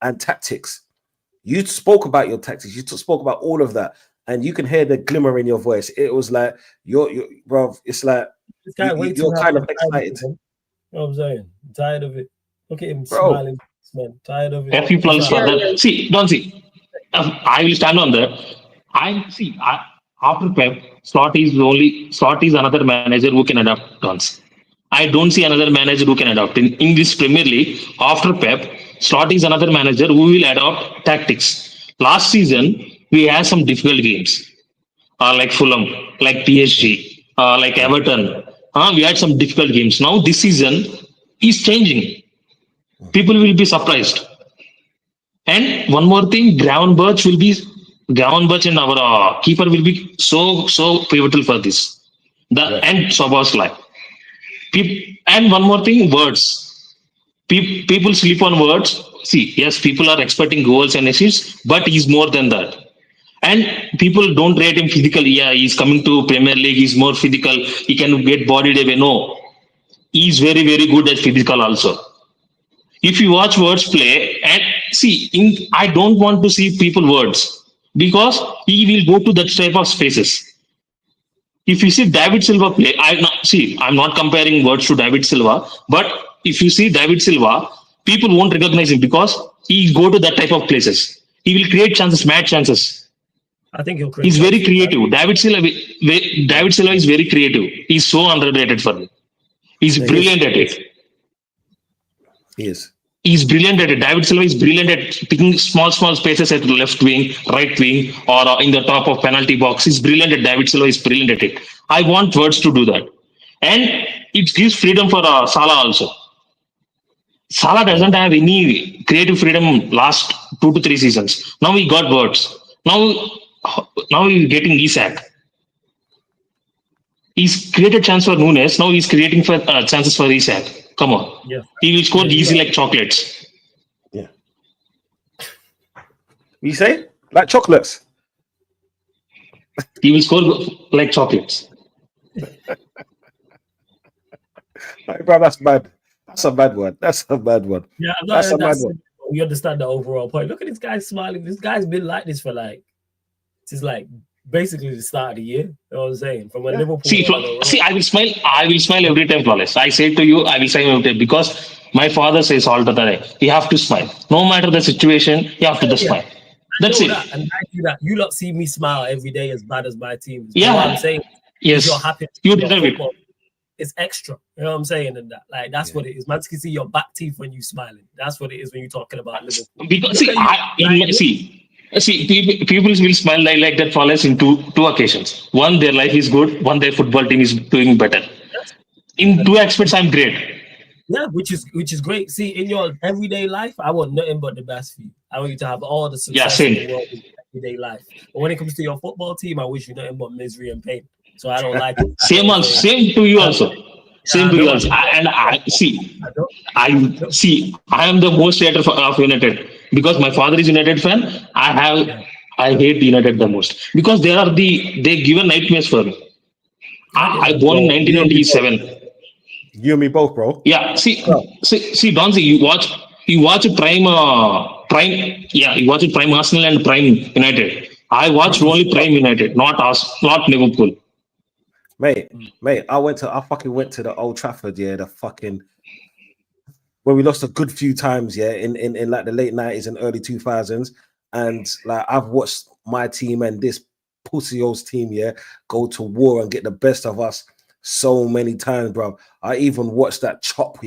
and tactics. You spoke about your tactics. You spoke about all of that, and you can hear the glimmer in your voice. It was like you're bro. It's like you're kind of excited. You know what I'm saying? I'm tired of it. Look at him smiling, man. Tired of it. A few plugs for that. See, don't see. I will stand on that. After Pep, Slot is another manager who can adapt Dons. I don't see another manager who can adopt. In this Premier League, after Pep, Slot is another manager who will adopt tactics. Last season, we had some difficult games, like Fulham, like PSG, like Everton. We had some difficult games. Now this season is changing. People will be surprised. And one more thing, Gravenberch and our keeper will be so pivotal for this. And Soboslai. And one more thing, words. People sleep on words. See, yes, people are expecting goals and assists, but he's more than that. And people don't rate him physically. Yeah, he's coming to Premier League. He's more physical. He can get bodied away. No, he's very, very good at physical also. If you watch words play and see, I don't want to see people words because he will go to that type of spaces. If you see David Silva play, I'm not comparing words to David Silva, but if you see David Silva, people won't recognize him because he go to that type of places. He will create chances, mad chances. I think he'll create. He's very creative. David Silva is very creative. He's so underrated for me. He's brilliant at it. He is. He's brilliant at it. David Silva is brilliant at picking small spaces at left wing, right wing, or in the top of penalty box. He's brilliant at David Silva is brilliant at it. I want Words to do that. And it gives freedom for Salah also. Salah doesn't have any creative freedom last 2 to 3 seasons. Now he got Words. Now he's getting Isak. He's created chance for Nunez. Now he's creating chances for Isak. Come on. Yeah. He will score easy like chocolates. Yeah. You say? Like chocolates? He will score like chocolates. Bro, that's bad. That's a bad one. That's a bad one. Yeah, that's a bad one. We understand the overall point. Look at this guy smiling. This guy's been like this for since basically the start of the year. You know what I'm saying? From a Liverpool. See, I will smile. I will smile every time, Flawless. I say to you, I will smile every time because my father says all the time, you have to smile. No matter the situation, you have to smile. That's it. And I do that. You don't see me smile every day as bad as my team. Yeah. You know what I'm saying? Yes. You're happy. You deserve it. It's extra. You know what I'm saying? And that's what it is. Man can see your back teeth when you smiling. That's what it is when you're talking about Liverpool. Because people will smile like that Flawless in two occasions. One, their life is good. One, their football team is doing better. In 2 aspects, I'm great. Yeah, which is great. See, in your everyday life, I want nothing but the best for you. I want you to have all the success in the world in everyday life. But when it comes to your football team, I wish you nothing but misery and pain. So I don't like it. Same to you also. Same to you also. I am the most hater of United because my father is United fan. I hate United the most because they given nightmares for me. I born in 1997. You and me both, bro. Yeah. See, Donzi, you watch Prime. Yeah, you watch Prime Arsenal and Prime United. I watched only Prime United, not Liverpool. Mate, I fucking went to the Old Trafford, where we lost a good few times, in like the late 90s and early 2000s. And like I've watched my team and this pussyos team, go to war and get the best of us so many times, bro. I even watched that chop,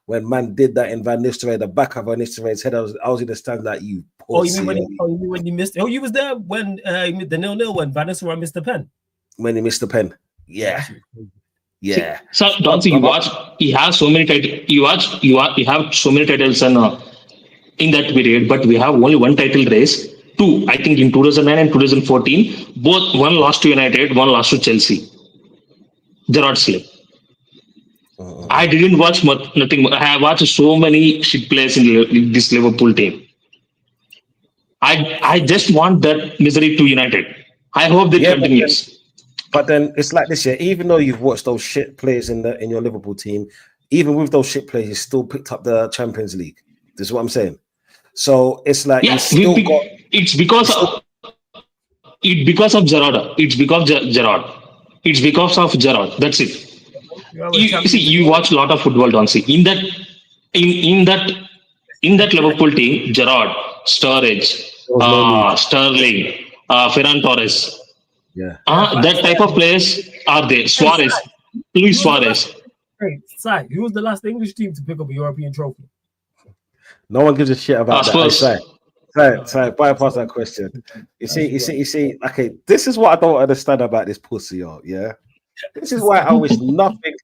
when man did that in Van Nistelrooy, the back of Van Nistelrooy's head. I was in the stand like you. Pussy, you mean when you missed? Oh, you was there when the 0-0 when Van Nistelrooy missed the pen. When he missed the pen. Yeah. So don't see you watch. He has so many titles. You have so many titles and in that period, but we have only one title race. 2, I think, in 2009 and 2014. Both one lost to United, one lost to Chelsea. Gerrard slip. I didn't watch nothing. I have watched so many shit plays in this Liverpool team. I just want that misery to United. I hope that continues. But then it's like this, even though you've watched those shit players in your Liverpool team, even with those shit players, you still picked up the Champions League. This is what I'm saying. So it's like it's because of Gerrard. It's because of Gerrard. That's it. You watch a lot of football, don't see. In that Liverpool team, Gerrard, Sturridge, Sterling, Ferran Torres. Yeah. That type of players are there. Luis Suarez. Hey, Si, who was the last English team to pick up a European trophy? No one gives a shit about that. Sorry, bypass that question. You see. Okay, this is what I don't understand about this pussy, yo. Yeah, this is why I wish nothing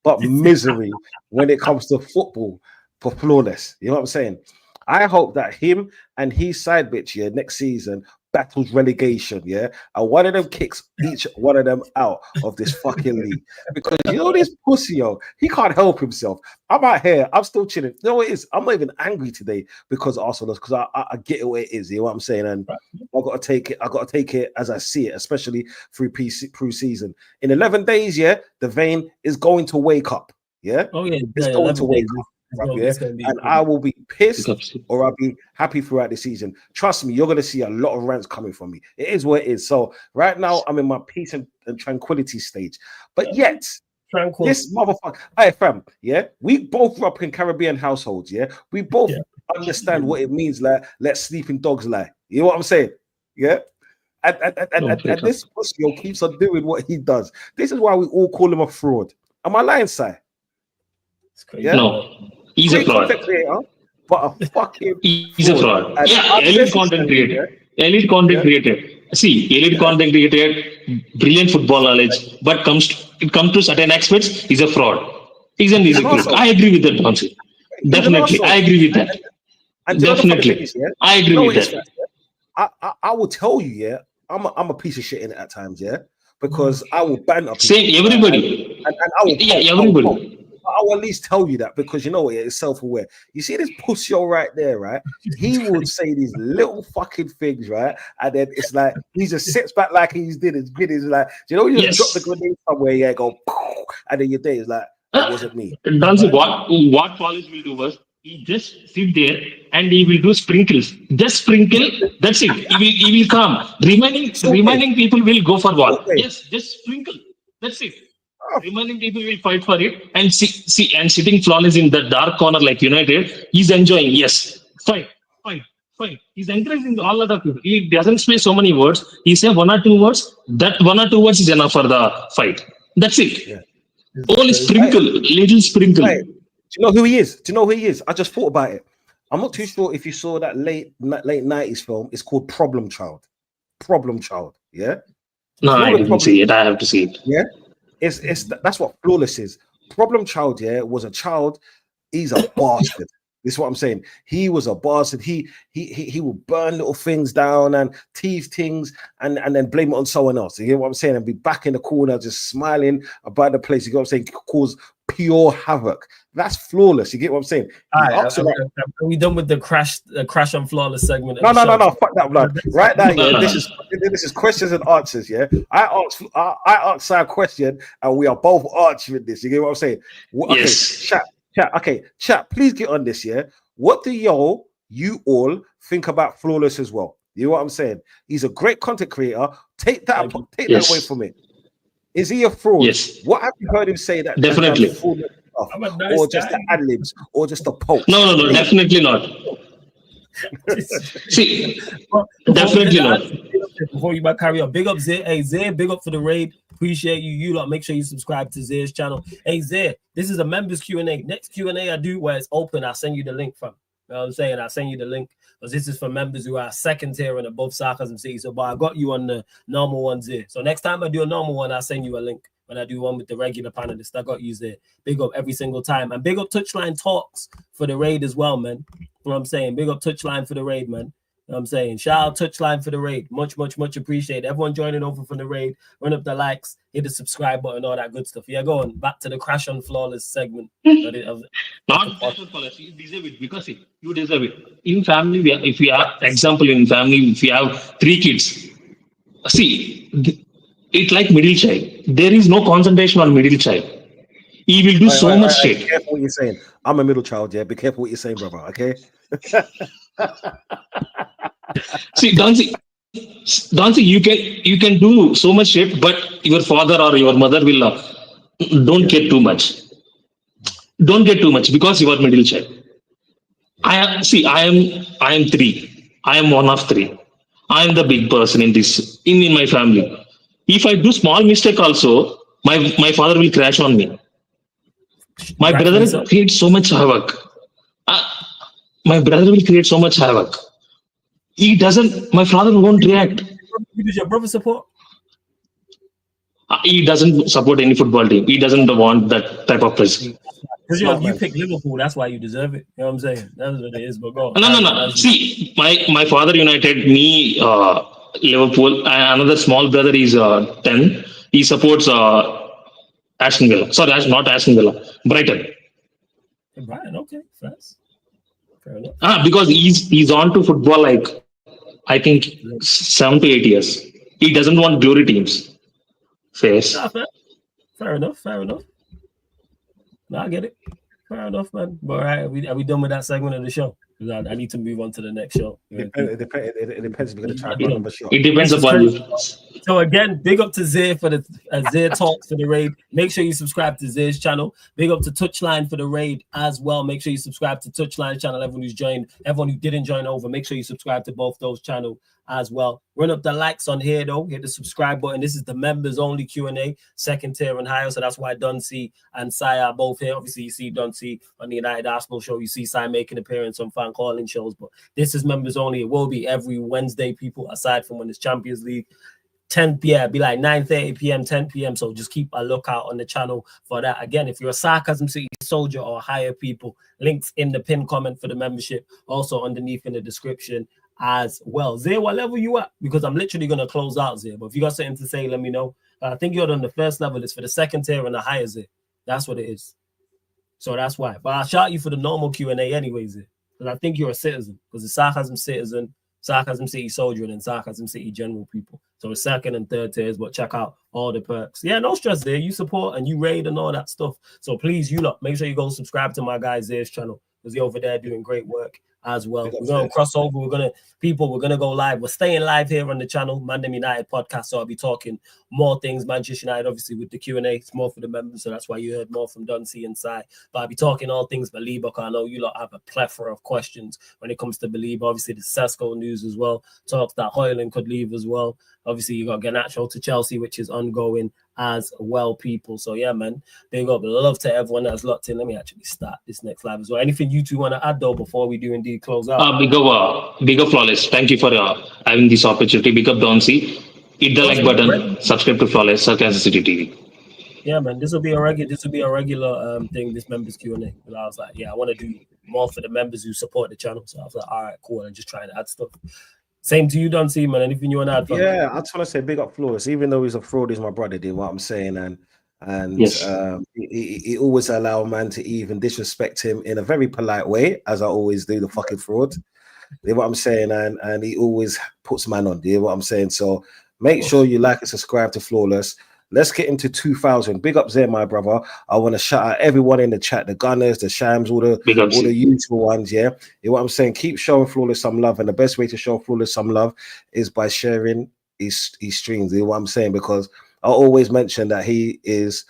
but misery when it comes to football for Flawless. You know what I'm saying? I hope that him and his side bitch, yeah, next season battles relegation, yeah, and one of them kicks each one of them out of this fucking league, because you know this pussy, yo, he can't help himself. I'm out here, I'm still chilling. You know what it is? I'm not even angry today because Arsenal, because I get it where it is. You know what I'm saying? And I got to take it as I see it, especially through pre-season. In 11 days, yeah, the vein is going to wake up. Yeah, it's going to wake up. Yeah? And I will be pissed or I'll be happy throughout the season. Trust me, you're going to see a lot of rants coming from me. It is what it is. So right now, I'm in my peace and tranquility stage. But yet, this motherfucker, hey fam, yeah, we both grew up in Caribbean households, yeah. We both understand what it means, like let sleeping dogs lie. You know what I'm saying? Yeah. And this pussy keeps on doing what he does. This is why we all call him a fraud. Am I lying, Si? It's crazy. Yeah? No. He's a fraud. But a fucking he's a fraud. Yeah, elite content creator. Elite content creator. See, elite content creator, brilliant football knowledge, but it comes to certain aspects, he's a fraud. He's a crook. I agree with that, Bonsi. Definitely, I agree with that. Definitely, I agree with that. I will tell you, yeah, I'm a piece of shit in it at times, yeah, because I will ban up. Same, everybody. And I will, everybody. I will at least tell you that, because you know what, it's self-aware. You see this pussy right there, right? He would say these little fucking things, right? And then it's like he just sits back like he's did his grid is like, you know, you just drop the grenade somewhere, yeah, go, and then your day is like, it wasn't me. Dancy, what college will do was he just sit there and he will do sprinkles. Just sprinkle, that's it. He will come. Remaining people will go for what? Okay. Yes, just sprinkle. That's it. Remaining people will fight for it, and see, and sitting flawless in the dark corner like United, he's enjoying. Yes, fine. He's encouraging all other people. He doesn't say so many words. He says 1 or 2 words. That 1 or 2 words is enough for the fight. That's it. Yeah. Only sprinkle, little sprinkle. Right. Do you know who he is? I just thought about it. I'm not too sure if you saw that late 90s film. It's called Problem Child. Yeah. No, I didn't see it. I have to see it. Yeah. That's what Flawless is. Problem Child, yeah, was a child. He's a bastard. This is what I'm saying. He was a bastard. He would burn little things down and tease things and then blame it on someone else. You hear what I'm saying? And be back in the corner just smiling about the place. You get what I'm saying? Cause pure havoc. That's Flawless. You get what I'm saying? Are we done with the crash on Flawless segment? No. Fuck that, blood. Right now, yeah. This is questions and answers. Yeah, I asked a question, and we are both answering this. You get what I'm saying? Okay, yes. Chat. Okay, chat. Please get on this. Yeah. What do you all think about Flawless as well? You know what I'm saying? He's a great content creator. Take that away from it. Is he a fraud? Yes. What have you heard him say that? Definitely. Or just the ad-libs, or just the poke? No, definitely not. See, definitely not. Before you carry on, big up Zay. Hey Zay, big up for the raid. Appreciate you. You lot, make sure you subscribe to Zay's channel. Hey Zay, this is a members Q&A. Next Q&A I do where it's open, I'll send you the link from. You know what I'm saying? I'll send you the link, because this is for members who are second tier and above sarcasm city. So, but I got you on the normal ones here. So next time I do a normal one, I'll send you a link. When I do one with the regular panelists, I got you there. Big up every single time. And big up Touchline Talks for the raid as well, man. You know what I'm saying? Big up Touchline for the raid, man. You know what I'm saying? Shout out Touchline for the raid. Much appreciated. Everyone joining over from the raid. Run up the likes, hit the subscribe button, all that good stuff. Yeah, go on. Back to the Crash on Flawless segment. Not flawless. You deserve it, because you deserve it. In family, if we have 3 kids, see, it's like middle child. There is no concentration on middle child. He will do so much shit. Be careful what you're saying. I'm a middle child, yeah. Be careful what you're saying, brother, okay? See, Dancy, you can do so much shit, but your father or your mother will don't get too much. Don't get too much, because you are middle child. I am 3. I am one of 3. I am the big person in my family. If I do small mistake also, my father will crash on me. My brother creates so much havoc. My brother will create so much havoc. He doesn't. My father won't react. Does your brother support? He doesn't support any football team. He doesn't want that type of pressure. Because you pick Liverpool, that's why you deserve it. You know what I'm saying? That's what it is. But go. No. See, my father United, me Liverpool, and another small brother is 10. He supports Aston Villa. Sorry, not Aston Villa. Brighton. Brighton, okay, fair enough. Because he's on to football like I think 7 to 8 years. He doesn't want glory teams. Fair enough. No, I get it. Fair enough, man. But all right, are we done with that segment of the show? Because I need to move on to the next show. It depends if you're going to try to run the show. It depends upon you. So again, big up to Zay for the Zay Talks for the raid. Make sure you subscribe to Zay's channel. Big up to Touchline for the raid as well. Make sure you subscribe to Touchline's channel. Everyone who's joined, everyone who didn't join over, make sure you subscribe to both those channels as well. Run up the likes on here though. Hit the subscribe button. This is the members only Q&A, second tier and higher. So that's why Dunsey and Sai are both here. Obviously, you see Dunsey on the United Arsenal show. You see Sai making an appearance on fan calling shows. But this is members only. It will be every Wednesday, people, aside from when it's Champions League. 10 p.m. Be like 9:30 p.m., 10 p.m. So just keep a lookout on the channel for that. Again, if you're a Sarcasm City soldier or higher people, links in the pinned comment for the membership, also underneath in the description as well. Zay, what level you at? Because I'm literally going to close out, Zay. But if you got something to say, let me know. I think you're on the first level. It's for the second tier and the higher, Zay. That's what it is. So that's why. But I'll shout you for the normal Q&A anyways, Zay. Because I think you're a citizen. Because the Sarcasm Citizen, Sarcasm City Soldier, and Sarcasm City General people. So it's second and third tiers, but check out all the perks. Yeah, no stress there. You support and you raid and all that stuff. So please, you lot, make sure you go subscribe to my guy Zay's channel because he's over there doing great work as well. We're going to cross over. We're going to go live. We're staying live here on the channel, Mandem United podcast. So I'll be talking more things, Manchester United, obviously with the Q&A. It's more for the members. So that's why you heard more from Dunsey and Sai. But I'll be talking all things Baleba. I know you lot have a plethora of questions when it comes to Baleba. Obviously the Sesko news as well. Talks that Højlund could leave as well. Obviously you got Garnacho to Chelsea, which is ongoing as well, people. So yeah, man, big up. Love to everyone that's locked in. Let me actually start this next live as well. Anything you two want to add though before we do indeed close out? Big up Flawless. Thank you for having this opportunity. Big up Dunsey. Hit the like button. Subscribe to Flawless Sarcasm City TV. Yeah, man, this will be a regular thing. This members Q&A. I was like, yeah, I want to do more for the members who support the channel. So I was like, all right, cool, and just trying to add stuff. Same to you, Dunsey, man. Anything you want to add? Yeah, I just want to say big up Flawless. Even though he's a fraud, he's my brother. Did what I'm saying, and yes. He always allow man to even disrespect him in a very polite way, as I always do. The fucking fraud. You know what I'm saying, and he always puts man on. You know what I'm saying. So make sure you like and subscribe to Flawless. Let's get into 2,000. Big up there, my brother. I want to shout out everyone in the chat, the Gunners, the Shams, all the usual ones, yeah? You know what I'm saying? Keep showing Flawless some love, and the best way to show Flawless some love is by sharing his streams. You know what I'm saying? Because I always mention that he is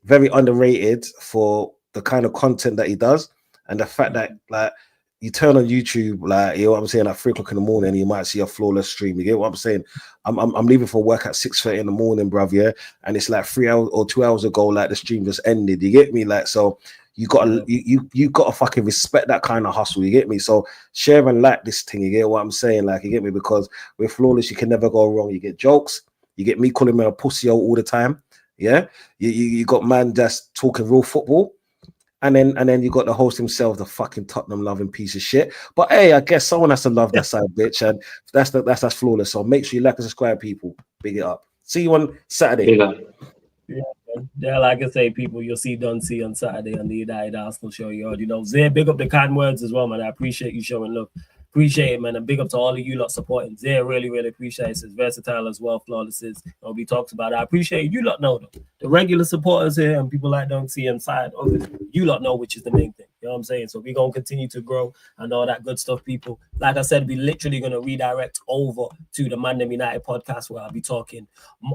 very underrated for the kind of content that he does, and the fact that, like, you turn on YouTube, like, you know what I'm saying, at 3 o'clock in the morning, you might see a Flawless stream. You get what I'm saying? I'm leaving for work at 6:30 in the morning, bruv, yeah? And it's like 3 hours or 2 hours ago, like, the stream just ended. You get me? Like, so you gotta fucking respect that kind of hustle. You get me? So share and like this thing. You get what I'm saying? Like, you get me? Because with Flawless, you can never go wrong. You get jokes. You get me calling me a pussy all the time. Yeah? You got man just talking real football. And then you got the host himself, the fucking Tottenham loving piece of shit. But hey, I guess someone has to love that side, bitch, and that's Flawless. So make sure you like and subscribe, people. Big it up. See you on Saturday. Yeah, like I say, people, you'll see Dunsey on Saturday on the United Arsenal show. You already know. Zay, big up the kind words as well, man. I appreciate you showing love. Appreciate it, man. And big up to all of you lot supporting. Zay really, really appreciate it. It's versatile as well. Flawless is. We talked about it. I appreciate you lot know the regular supporters here and people like Dunsey inside of it. You lot know which is the main thing. You know what I'm saying? So we're going to continue to grow and all that good stuff, people. Like I said, we're literally going to redirect over to the Mandem United podcast where I'll be talking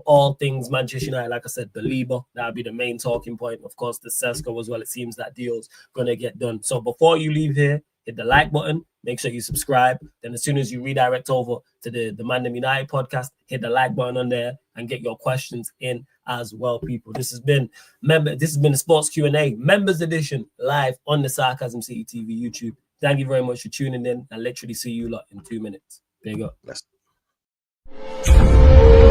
all things Manchester United. Like I said, Baleba, that'll be the main talking point. Of course, the Sesko as well. It seems that deal's going to get done. So before you leave here, hit the like button. Make sure you subscribe. Then as soon as you redirect over to the Mandem United podcast, hit the like button on there and get your questions in as well, people. This has been the Sports Q&A Members Edition live on the Sarcasm City TV YouTube. Thank you very much for tuning in. I'll literally see you lot in 2 minutes. There you go.